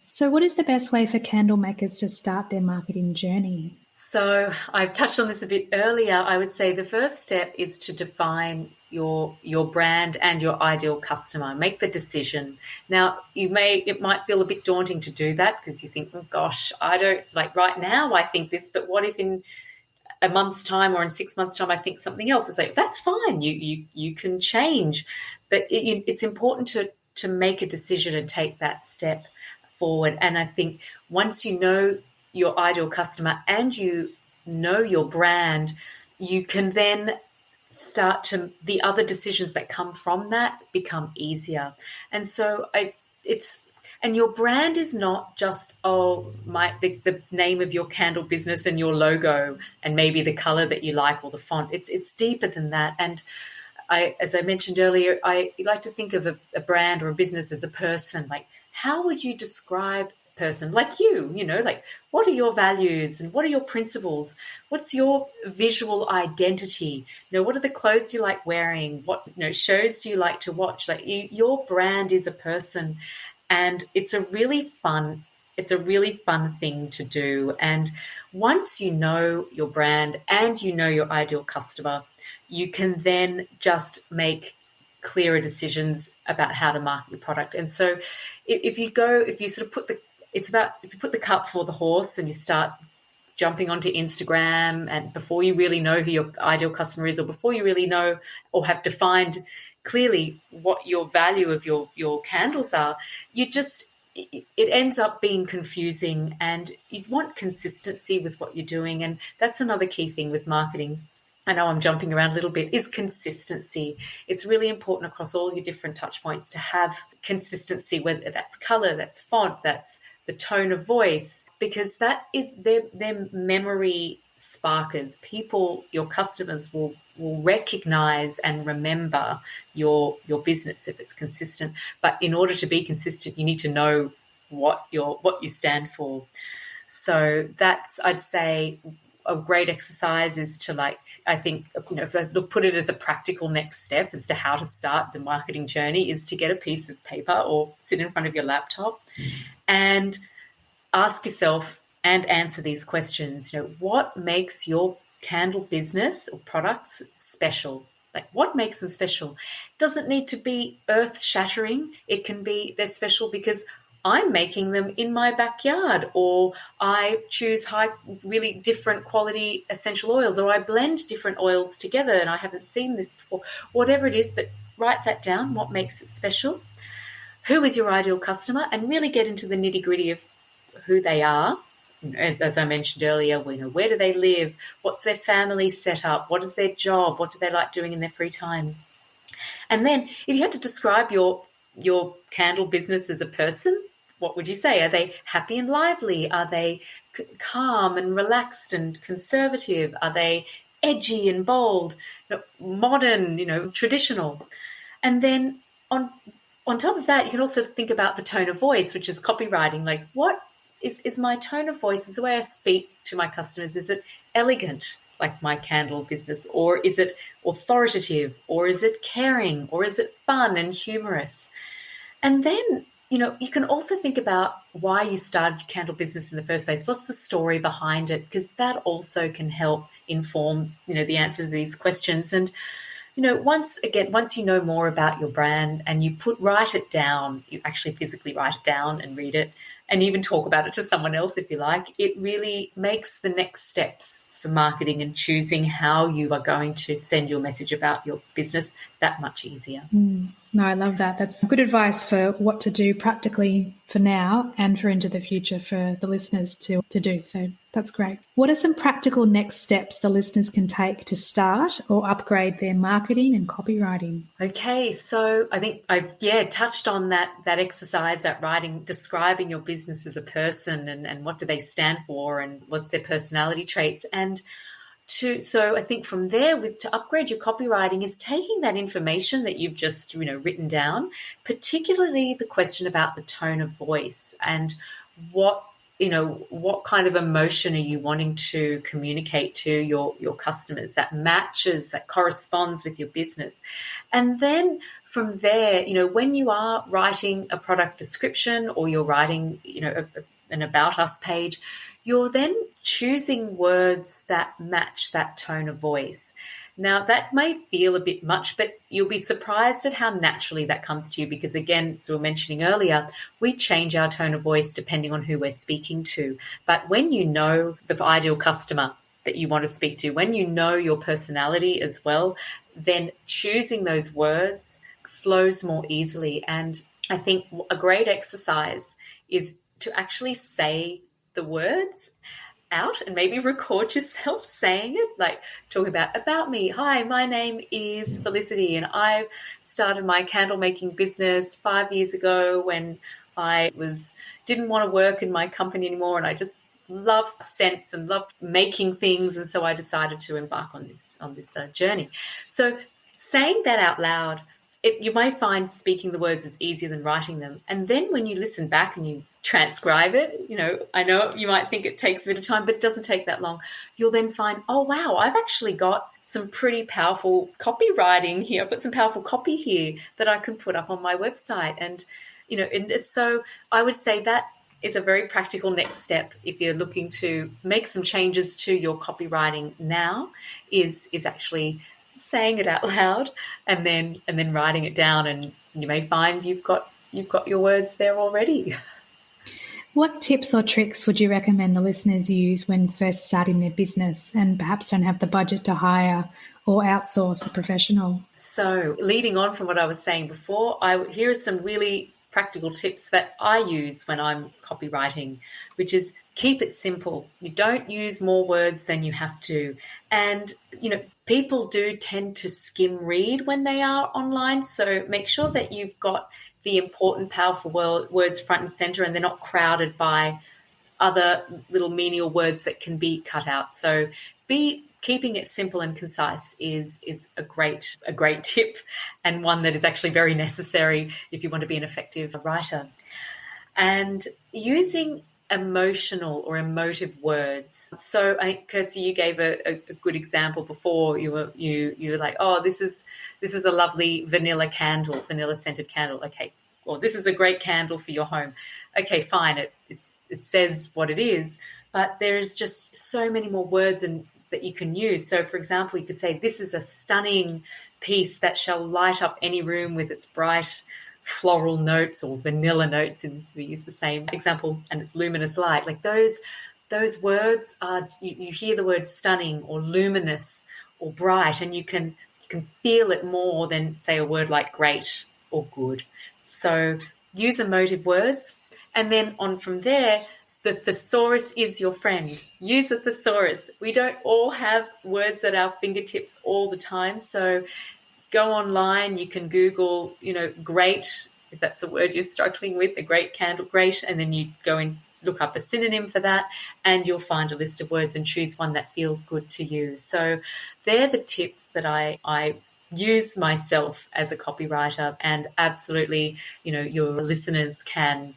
So what is the best way for candle makers to start their marketing journey? So I've touched on this a bit earlier. I would say the first step is to define your brand and your ideal customer. Make the decision. Now, it might feel a bit daunting to do that, because you think, oh gosh, I don't, like, right now I think this, but what if in a month's time or in 6 months' time I think something else? It's like, that's fine. You can change, but it's important to make a decision and take that step forward. And I think once you know your ideal customer and you know your brand, you can then start to, the other decisions that come from that become easier. And so and your brand is not just, the name of your candle business and your logo and maybe the color that you like or the font. It's deeper than that. And as I mentioned earlier, I like to think of a brand or a business as a person. Like, how would you describe person, like like what are your values and what are your principles? What's your visual identity? What are the clothes you like wearing? What shows do you like to watch? Like your brand is a person, and it's a really fun thing to do. And once you know your brand and you know your ideal customer, you can then just make clearer decisions about how to market your product. And so if you put the cart before the horse and you start jumping onto Instagram, and before you really know who your ideal customer is, or before you really know or have defined clearly what your value of your candles are, it ends up being confusing, and you want consistency with what you're doing. And that's another key thing with marketing. I know I'm jumping around a little bit, is consistency. It's really important across all your different touch points to have consistency, whether that's color, that's font, that's the tone of voice, because that is their memory sparkers. People, your customers will recognize and remember your business if it's consistent. But in order to be consistent, you need to know what you stand for. So that's, I'd say, a great exercise is to if I put it as a practical next step as to how to start the marketing journey, is to get a piece of paper or sit in front of your laptop and ask yourself and answer these questions. What makes your candle business or products special? Like, what makes them special? It doesn't need to be earth-shattering. It can be they're special because I'm making them in my backyard, or I choose really different quality essential oils, or I blend different oils together and I haven't seen this before. Whatever it is, but write that down, what makes it special. Who is your ideal customer? And really get into the nitty-gritty of who they are. As I mentioned earlier, where do they live? What's their family setup? What is their job? What do they like doing in their free time? And then if you had to describe your candle business as a person, what would you say? Are they happy and lively? Are they calm and relaxed and conservative? Are they edgy and bold, modern, traditional? And then on top of that, you can also think about the tone of voice, which is copywriting. Like, what is my tone of voice? Is the way I speak to my customers? Is it elegant, like my candle business? Or is it authoritative? Or is it caring? Or is it fun and humorous? And then you can also think about why you started your candle business in the first place. What's the story behind it? Because that also can help inform, the answer to these questions. And, once you know more about your brand and you write it down, you actually physically write it down and read it, and even talk about it to someone else if you like, it really makes the next steps for marketing and choosing how you are going to send your message about your business that much easier. No, I love that. That's good advice for what to do practically for now and for into the future for the listeners to do. So that's great. What are some practical next steps the listeners can take to start or upgrade their marketing and copywriting? Okay, so I think I've touched on that exercise, that writing, describing your business as a person and what do they stand for and what's their personality traits. And so I think from there, to upgrade your copywriting is taking that information that you've just written down, particularly the question about the tone of voice and what kind of emotion are you wanting to communicate to your customers that matches, that corresponds with your business. And then from there, when you are writing a product description or you're writing, an About Us page, you're then choosing words that match that tone of voice. Now, that may feel a bit much, but you'll be surprised at how naturally that comes to you because, again, as we were mentioning earlier, we change our tone of voice depending on who we're speaking to. But when you know the ideal customer that you want to speak to, when you know your personality as well, then choosing those words flows more easily. And I think a great exercise is to actually say the words out and maybe record yourself saying it, like talk about me. Hi, my name is Felicity and I started my candle making business 5 years ago when I didn't want to work in my company anymore and I just love scents and love making things, and so I decided to embark on this journey. So saying that out loud, you may find speaking the words is easier than writing them. And then when you listen back and you transcribe it. I know you might think it takes a bit of time, but it doesn't take that long. You'll then find, oh, wow, I've actually got some pretty powerful copywriting here. I've got some powerful copy here that I can put up on my website. And, so I would say that is a very practical next step if you're looking to make some changes to your copywriting now, is actually saying it out loud and then writing it down. And you may find you've got your words there already. What tips or tricks would you recommend the listeners use when first starting their business and perhaps don't have the budget to hire or outsource a professional? So leading on from what I was saying before, here are some really practical tips that I use when I'm copywriting, which is keep it simple. You don't use more words than you have to. And, people do tend to skim read when they are online. So make sure that you've got the important, powerful words front and center, and they're not crowded by other little menial words that can be cut out. So keeping it simple and concise is a great tip, and one that is actually very necessary if you want to be an effective writer. And using emotional or emotive words. So I think, Kirsty, you gave a good example before. You were like, oh, this is a lovely vanilla scented candle. Okay, well, this is a great candle for your home. Okay, fine. It says what it is, but there's just so many more words that you can use. So, for example, you could say, this is a stunning piece that shall light up any room with its bright floral notes or vanilla notes, and we use the same example, and it's luminous light. Like those words are, you hear the word stunning or luminous or bright, and you can feel it more than, say, a word like great or good. So use emotive words, and then on from there, the thesaurus is your friend. Use the thesaurus. We don't all have words at our fingertips all the time, so go online, you can Google, great, if that's a word you're struggling with, the great candle, great, and then you go and look up a synonym for that, and you'll find a list of words and choose one that feels good to you. So they're the tips that I use myself as a copywriter, and absolutely, your listeners can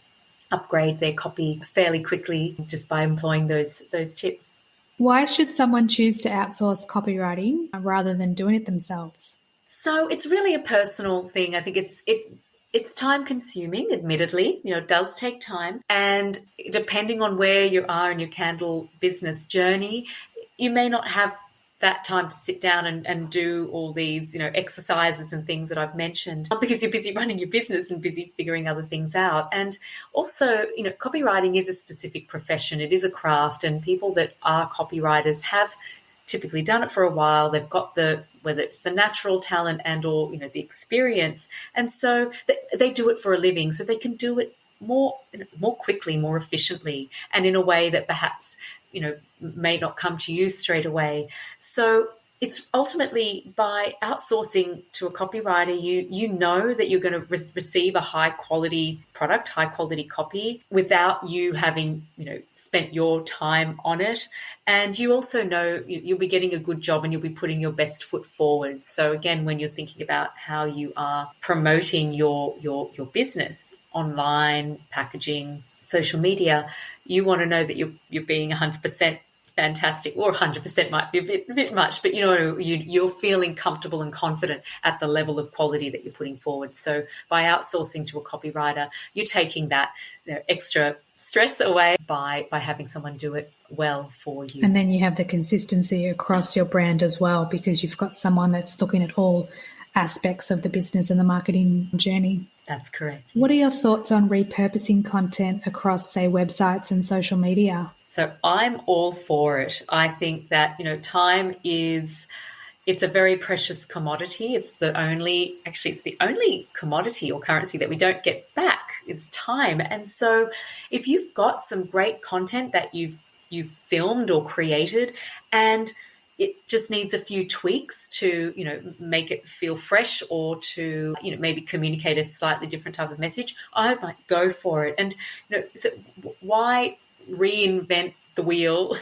upgrade their copy fairly quickly just by employing those tips. Why should someone choose to outsource copywriting rather than doing it themselves? So it's really a personal thing. I think it's time consuming, admittedly, it does take time. And depending on where you are in your candle business journey, you may not have that time to sit down and do all these, exercises and things that I've mentioned, because you're busy running your business and busy figuring other things out. And also, copywriting is a specific profession. It is a craft, and people that are copywriters have typically done it for a while. They've got whether it's the natural talent and or, the experience. And so they do it for a living, so they can do it more quickly, more efficiently, and in a way that perhaps, may not come to you straight away. So it's ultimately by outsourcing to a copywriter, you know that you're going to receive a high quality product, high quality copy, without you having, spent your time on it. And you also know you'll be getting a good job and you'll be putting your best foot forward. So again, when you're thinking about how you are promoting your business online, packaging, social media, you want to know that you're being 100% fantastic, or 100% might be a bit much, but you're feeling comfortable and confident at the level of quality that you're putting forward. So by outsourcing to a copywriter, you're taking that extra stress away by having someone do it well for you. And then you have the consistency across your brand as well, because you've got someone that's looking at all aspects of the business and the marketing journey. That's correct. What are your thoughts on repurposing content across, say, websites and social media? So I'm all for it. I think that, time it's a very precious commodity. It's the only commodity or currency that we don't get back is time. And so if you've got some great content that you've filmed or created, and it just needs a few tweaks to, make it feel fresh, or to, maybe communicate a slightly different type of message, I might go for it. And, so why reinvent the wheel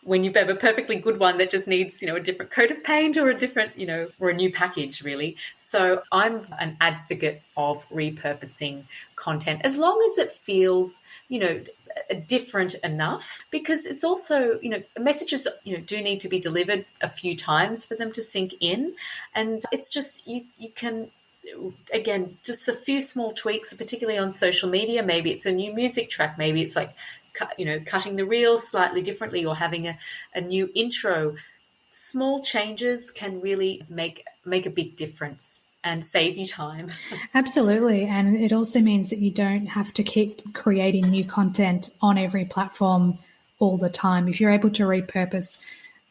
when you have a perfectly good one that just needs, a different coat of paint or a different, or a new package, really. So I'm an advocate of repurposing content as long as it feels, different enough, because it's also, messages, do need to be delivered a few times for them to sink in. And it's just, you can, again, just a few small tweaks, particularly on social media. Maybe it's a new music track. Maybe it's like, cutting the reels slightly differently or having a new intro. Small changes can really make a big difference and save you time. Absolutely. And it also means that you don't have to keep creating new content on every platform all the time. If you're able to repurpose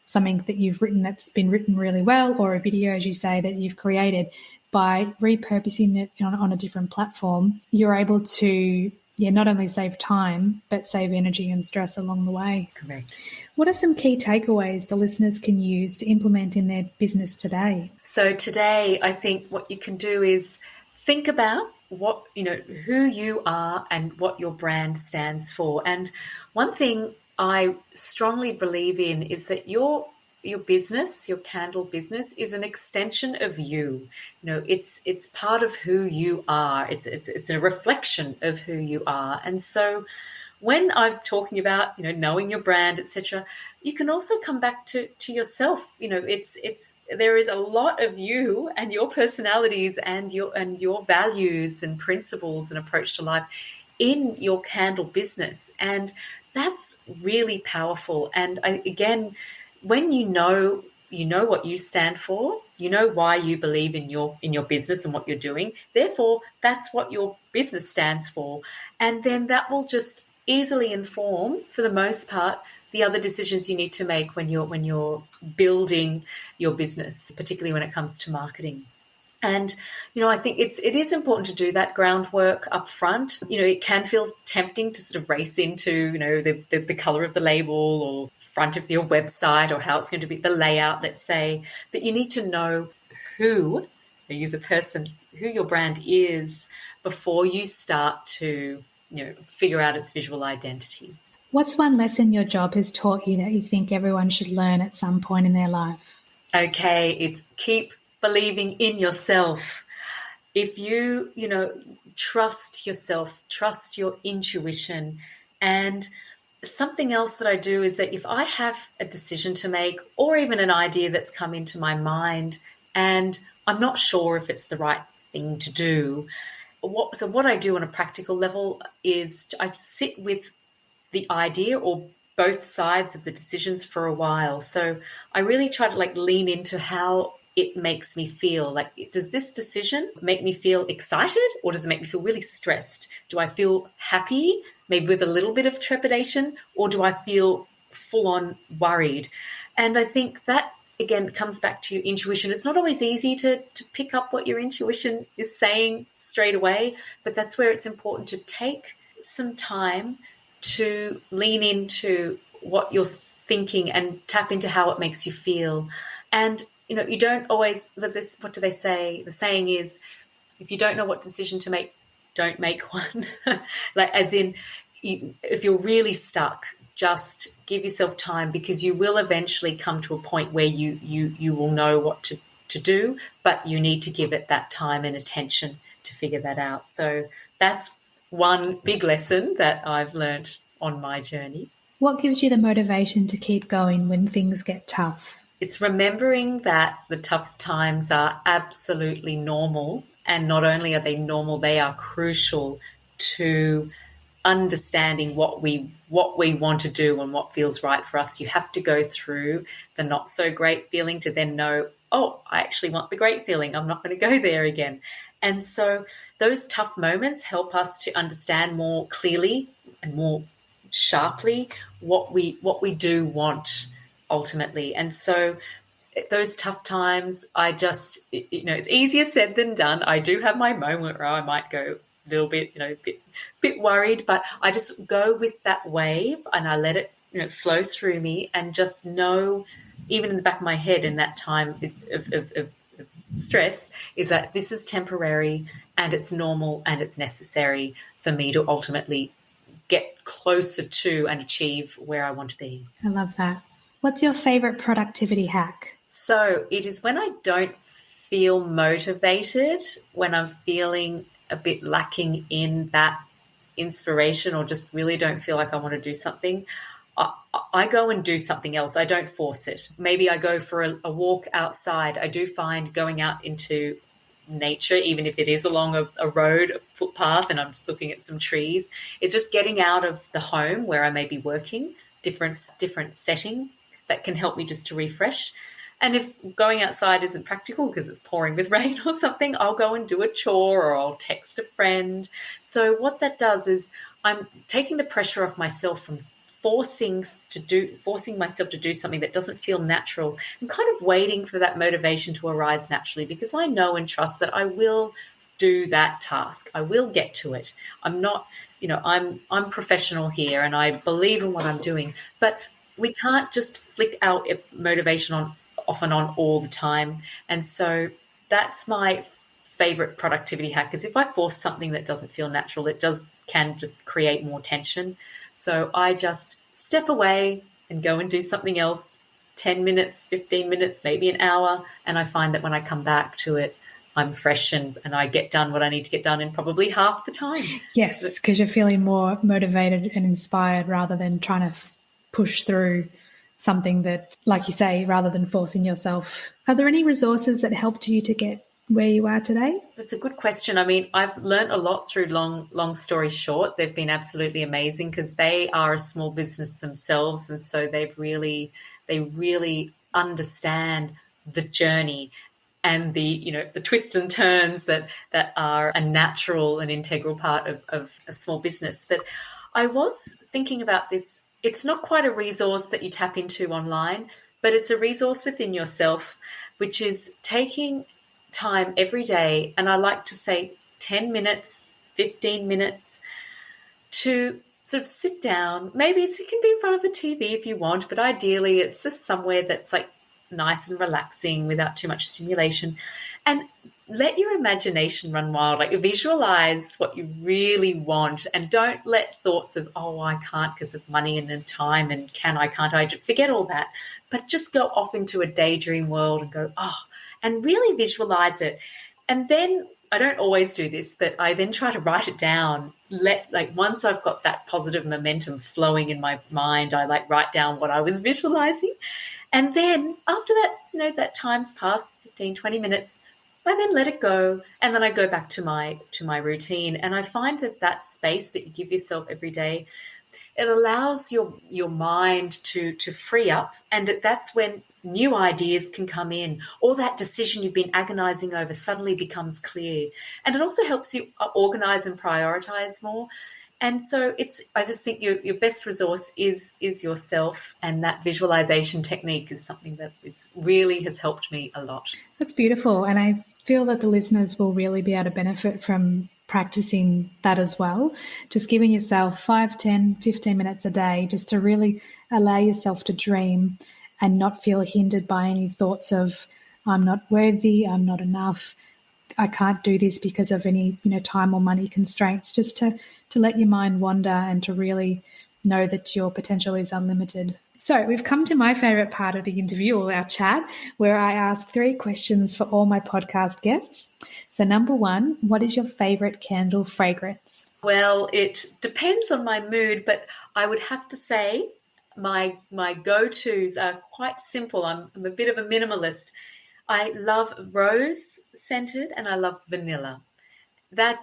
something that you've written that's been written really well, or a video, as you say, that you've created, by repurposing it on a different platform, you're able to not only save time, but save energy and stress along the way. Correct. What are some key takeaways the listeners can use to implement in their business today? So today, I think what you can do is think about what, who you are and what your brand stands for. And one thing I strongly believe in is that your business, your candle business, is an extension of you. It's part of who you are. It's a reflection of who you are. And so when I'm talking about, knowing your brand, etc., you can also come back to yourself. There is a lot of you and your personalities and your values and principles and approach to life in your candle business. And that's really powerful. And again, when you know what you stand for, you know why you believe in your business and what you're doing. Therefore, that's what your business stands for. And then that will just easily inform, for the most part, the other decisions you need to make when you're building your business, particularly when it comes to marketing. And, I think it is important to do that groundwork up front. It can feel tempting to sort of race into, the color of the label or front of your website or how it's going to be, the layout, let's say. But you need to know who your brand is before you start to, figure out its visual identity. What's one lesson your job has taught you that you think everyone should learn at some point in their life? Okay, it's keep believing in yourself. If you, trust yourself, trust your intuition. And something else that I do is that if I have a decision to make or even an idea that's come into my mind and I'm not sure if it's the right thing to do, what I do on a practical level is I sit with the idea or both sides of the decisions for a while. So I really try to lean into how it makes me feel. Does this decision make me feel excited or does it make me feel really stressed? Do I feel happy, maybe with a little bit of trepidation, or do I feel full on worried? And I think that, again, comes back to your intuition. It's not always easy to pick up what your intuition is saying straight away, but that's where it's important to take some time to lean into what you're thinking and tap into how it makes you feel. And, you don't always, what do they say? The saying is, if you don't know what decision to make, don't make one. If you're really stuck, just give yourself time, because you will eventually come to a point where you will know what to do, but you need to give it that time and attention to figure that out. So that's one big lesson that I've learned on my journey. What gives you the motivation to keep going when things get tough? It's remembering that the tough times are absolutely normal, and not only are they normal, they are crucial to understanding what we want to do and what feels right for us. You have to go through the not so great feeling to then know, oh, I actually want the great feeling. I'm not going to go there again. And so those tough moments help us to understand more clearly and more sharply what we do want ultimately. And so those tough times, it's easier said than done. I do have my moment where I might go a little bit, bit worried, but I just go with that wave and I let it, flow through me, and just know, even in the back of my head in that time of stress, is that this is temporary and it's normal and it's necessary for me to ultimately get closer to and achieve where I want to be. I love that. What's your favorite productivity hack? So it is when I don't feel motivated, when I'm feeling a bit lacking in that inspiration or just really don't feel like I want to do something, I go and do something else. I don't force it. Maybe I go for a walk outside. I do find going out into nature, even if it is along a road, a footpath, and I'm just looking at some trees, it's just getting out of the home where I may be working, different setting that can help me just to refresh. And if going outside isn't practical because it's pouring with rain or something, I'll go and do a chore or I'll text a friend. So what that does is I'm taking the pressure off myself from forcing myself to do something that doesn't feel natural and kind of waiting for that motivation to arise naturally, because I know and trust that I will do that task. I will get to it. I'm not, I'm professional here and I believe in what I'm doing, but we can't just flick our motivation off and on all the time. And so that's my favorite productivity hack, is if I force something that doesn't feel natural, it can just create more tension. So I just step away and go and do something else, 10 minutes, 15 minutes, maybe an hour. And I find that when I come back to it, I'm fresh and I get done what I need to get done in probably half the time. Yes, because you're feeling more motivated and inspired rather than trying to push through something that, like you say, rather than forcing yourself. Are there any resources that helped you to get where you are today? That's a good question. I mean, I've learned a lot through Long Story Short. They've been absolutely amazing because they are a small business themselves, and so they really understand the journey and the twists and turns that are a natural and integral part of a small business. But I was thinking about this. It's not quite a resource that you tap into online, but it's a resource within yourself, which is taking time every day, and I like to say 10 minutes, 15 minutes, to sort of sit down. Maybe it can be in front of the TV if you want, but ideally it's just somewhere that's like nice and relaxing without too much stimulation, and let your imagination run wild. Like, visualize what you really want, and don't let thoughts of, oh, I can't because of money and then time and can't I, forget all that, but just go off into a daydream world and go, and really visualize it. And then I don't always do this, but I then try to write it down. Once I've got that positive momentum flowing in my mind, I write down what I was visualizing. And then after that, that time's passed, 15, 20 minutes, I then let it go, and then I go back to my routine. And I find that space that you give yourself every day, it allows your mind to free up, and that's when new ideas can come in, or that decision you've been agonizing over suddenly becomes clear. And it also helps you organize and prioritize more. And so I just think your best resource is yourself, and that visualization technique is something that really has helped me a lot. That's beautiful. And I feel that the listeners will really be able to benefit from practicing that as well. Just giving yourself 5, 10, 15 minutes a day just to really allow yourself to dream and not feel hindered by any thoughts of, I'm not worthy, I'm not enough, I can't do this because of any, time or money constraints, just to let your mind wander and to really know that your potential is unlimited. So we've come to my favorite part of the interview, or our chat, where I ask 3 questions for all my podcast guests. So number 1, what is your favorite candle fragrance? Well, it depends on my mood, but I would have to say my go-tos are quite simple. I'm a bit of a minimalist. I love rose scented and I love vanilla. That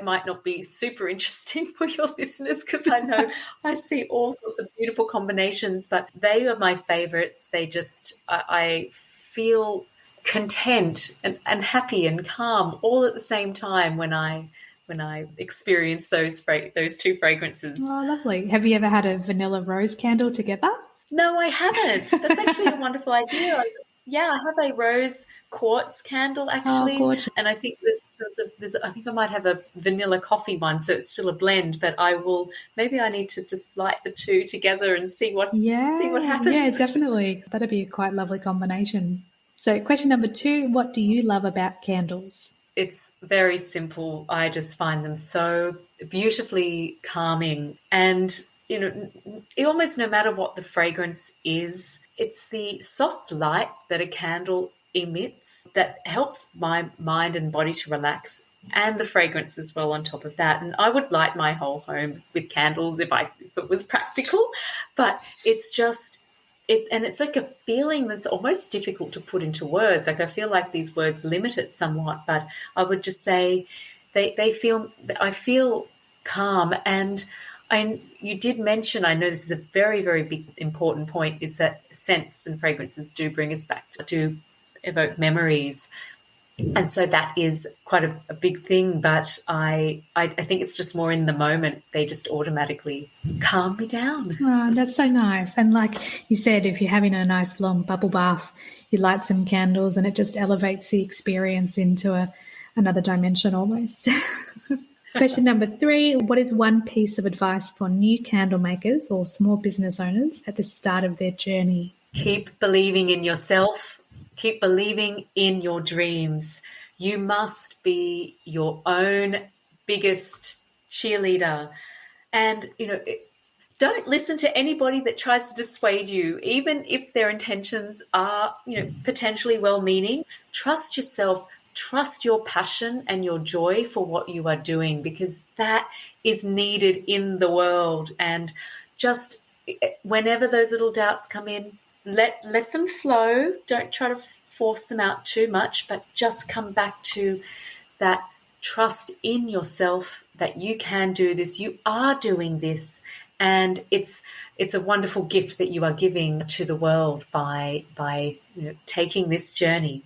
might not be super interesting for your listeners, because I know I see all sorts of beautiful combinations, but they are my favorites. They just, I feel content and happy and calm all at the same time when I experience those 2 fragrances. Oh, lovely. Have you ever had a vanilla rose candle together? No, I haven't. That's actually a wonderful idea. Yeah, I have a rose quartz candle actually, and I think I think I might have a vanilla coffee one, so it's still a blend. But maybe I need to just light the 2 together and see what happens. Yeah, definitely. That'd be a quite lovely combination. So, question number 2: what do you love about candles? It's very simple. I just find them so beautifully calming. And, almost no matter what the fragrance is, it's the soft light that a candle emits that helps my mind and body to relax, and the fragrance as well on top of that. And I would light my whole home with candles if it was practical, but it's just and it's like a feeling that's almost difficult to put into words. Like, I feel like these words limit it somewhat, but I would just say I feel calm. And you did mention, I know this is a very, very big important point, is that scents and fragrances do bring us back to evoke memories. And so that is quite a big thing, but I think it's just more in the moment. They just automatically calm me down. Oh, that's so nice. And like you said, if you're having a nice long bubble bath, you light some candles and it just elevates the experience into another dimension almost. Question number 3, what is one piece of advice for new candle makers or small business owners at the start of their journey? Keep believing in yourself. Keep believing in your dreams. You must be your own biggest cheerleader. And, don't listen to anybody that tries to dissuade you, even if their intentions are, potentially well-meaning. Trust yourself. Trust your passion and your joy for what you are doing, because that is needed in the world. And just whenever those little doubts come in, let them flow. Don't try to force them out too much, but just come back to that trust in yourself that you can do this. You are doing this, and it's a wonderful gift that you are giving to the world by taking this journey.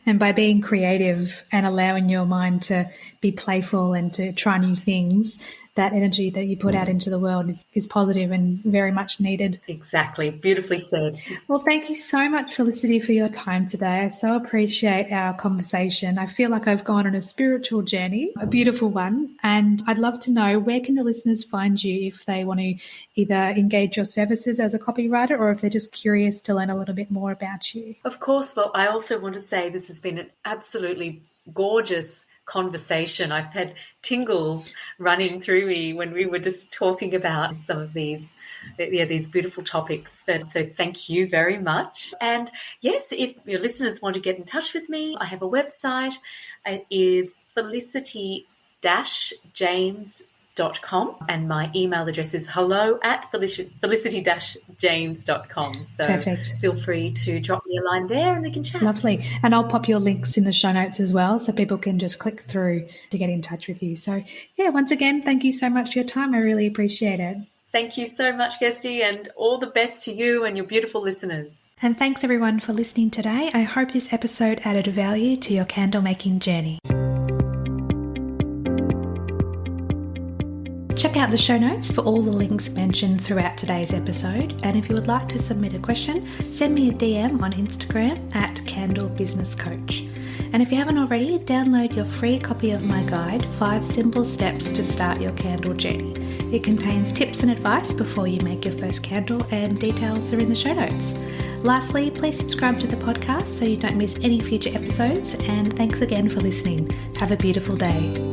And by being creative and allowing your mind to be playful and to try new things, that energy that you put out into the world is positive and very much needed. Exactly. Beautifully said. Well, thank you so much, Felicity, for your time today. I so appreciate our conversation. I feel like I've gone on a spiritual journey, a beautiful one. And I'd love to know, where can the listeners find you if they want to either engage your services as a copywriter or if they're just curious to learn a little bit more about you? Of course. Well, I also want to say this has been an absolutely gorgeous conversation. I've had tingles running through me when we were just talking about some of these beautiful topics. So thank you very much. And yes, if your listeners want to get in touch with me, I have a website. It is felicity-james.com, and my email address is hello@felicity-james.com. So perfect. Feel free to drop me a line there and we can chat. Lovely. And I'll pop your links in the show notes as well, so people can just click through to get in touch with you. So once again, thank you so much for your time. I really appreciate it. Thank you so much, Kirsty, and all the best to you and your beautiful listeners. And thanks everyone for listening today. I hope this episode added value to your candle making journey. Check out the show notes for all the links mentioned throughout today's episode. And if you would like to submit a question, send me a DM on Instagram @CandleBusinessCoach. And if you haven't already, download your free copy of my guide, 5 Simple Steps to Start Your Candle Journey. It contains tips and advice before you make your first candle, and details are in the show notes. Lastly, please subscribe to the podcast so you don't miss any future episodes. And thanks again for listening. Have a beautiful day.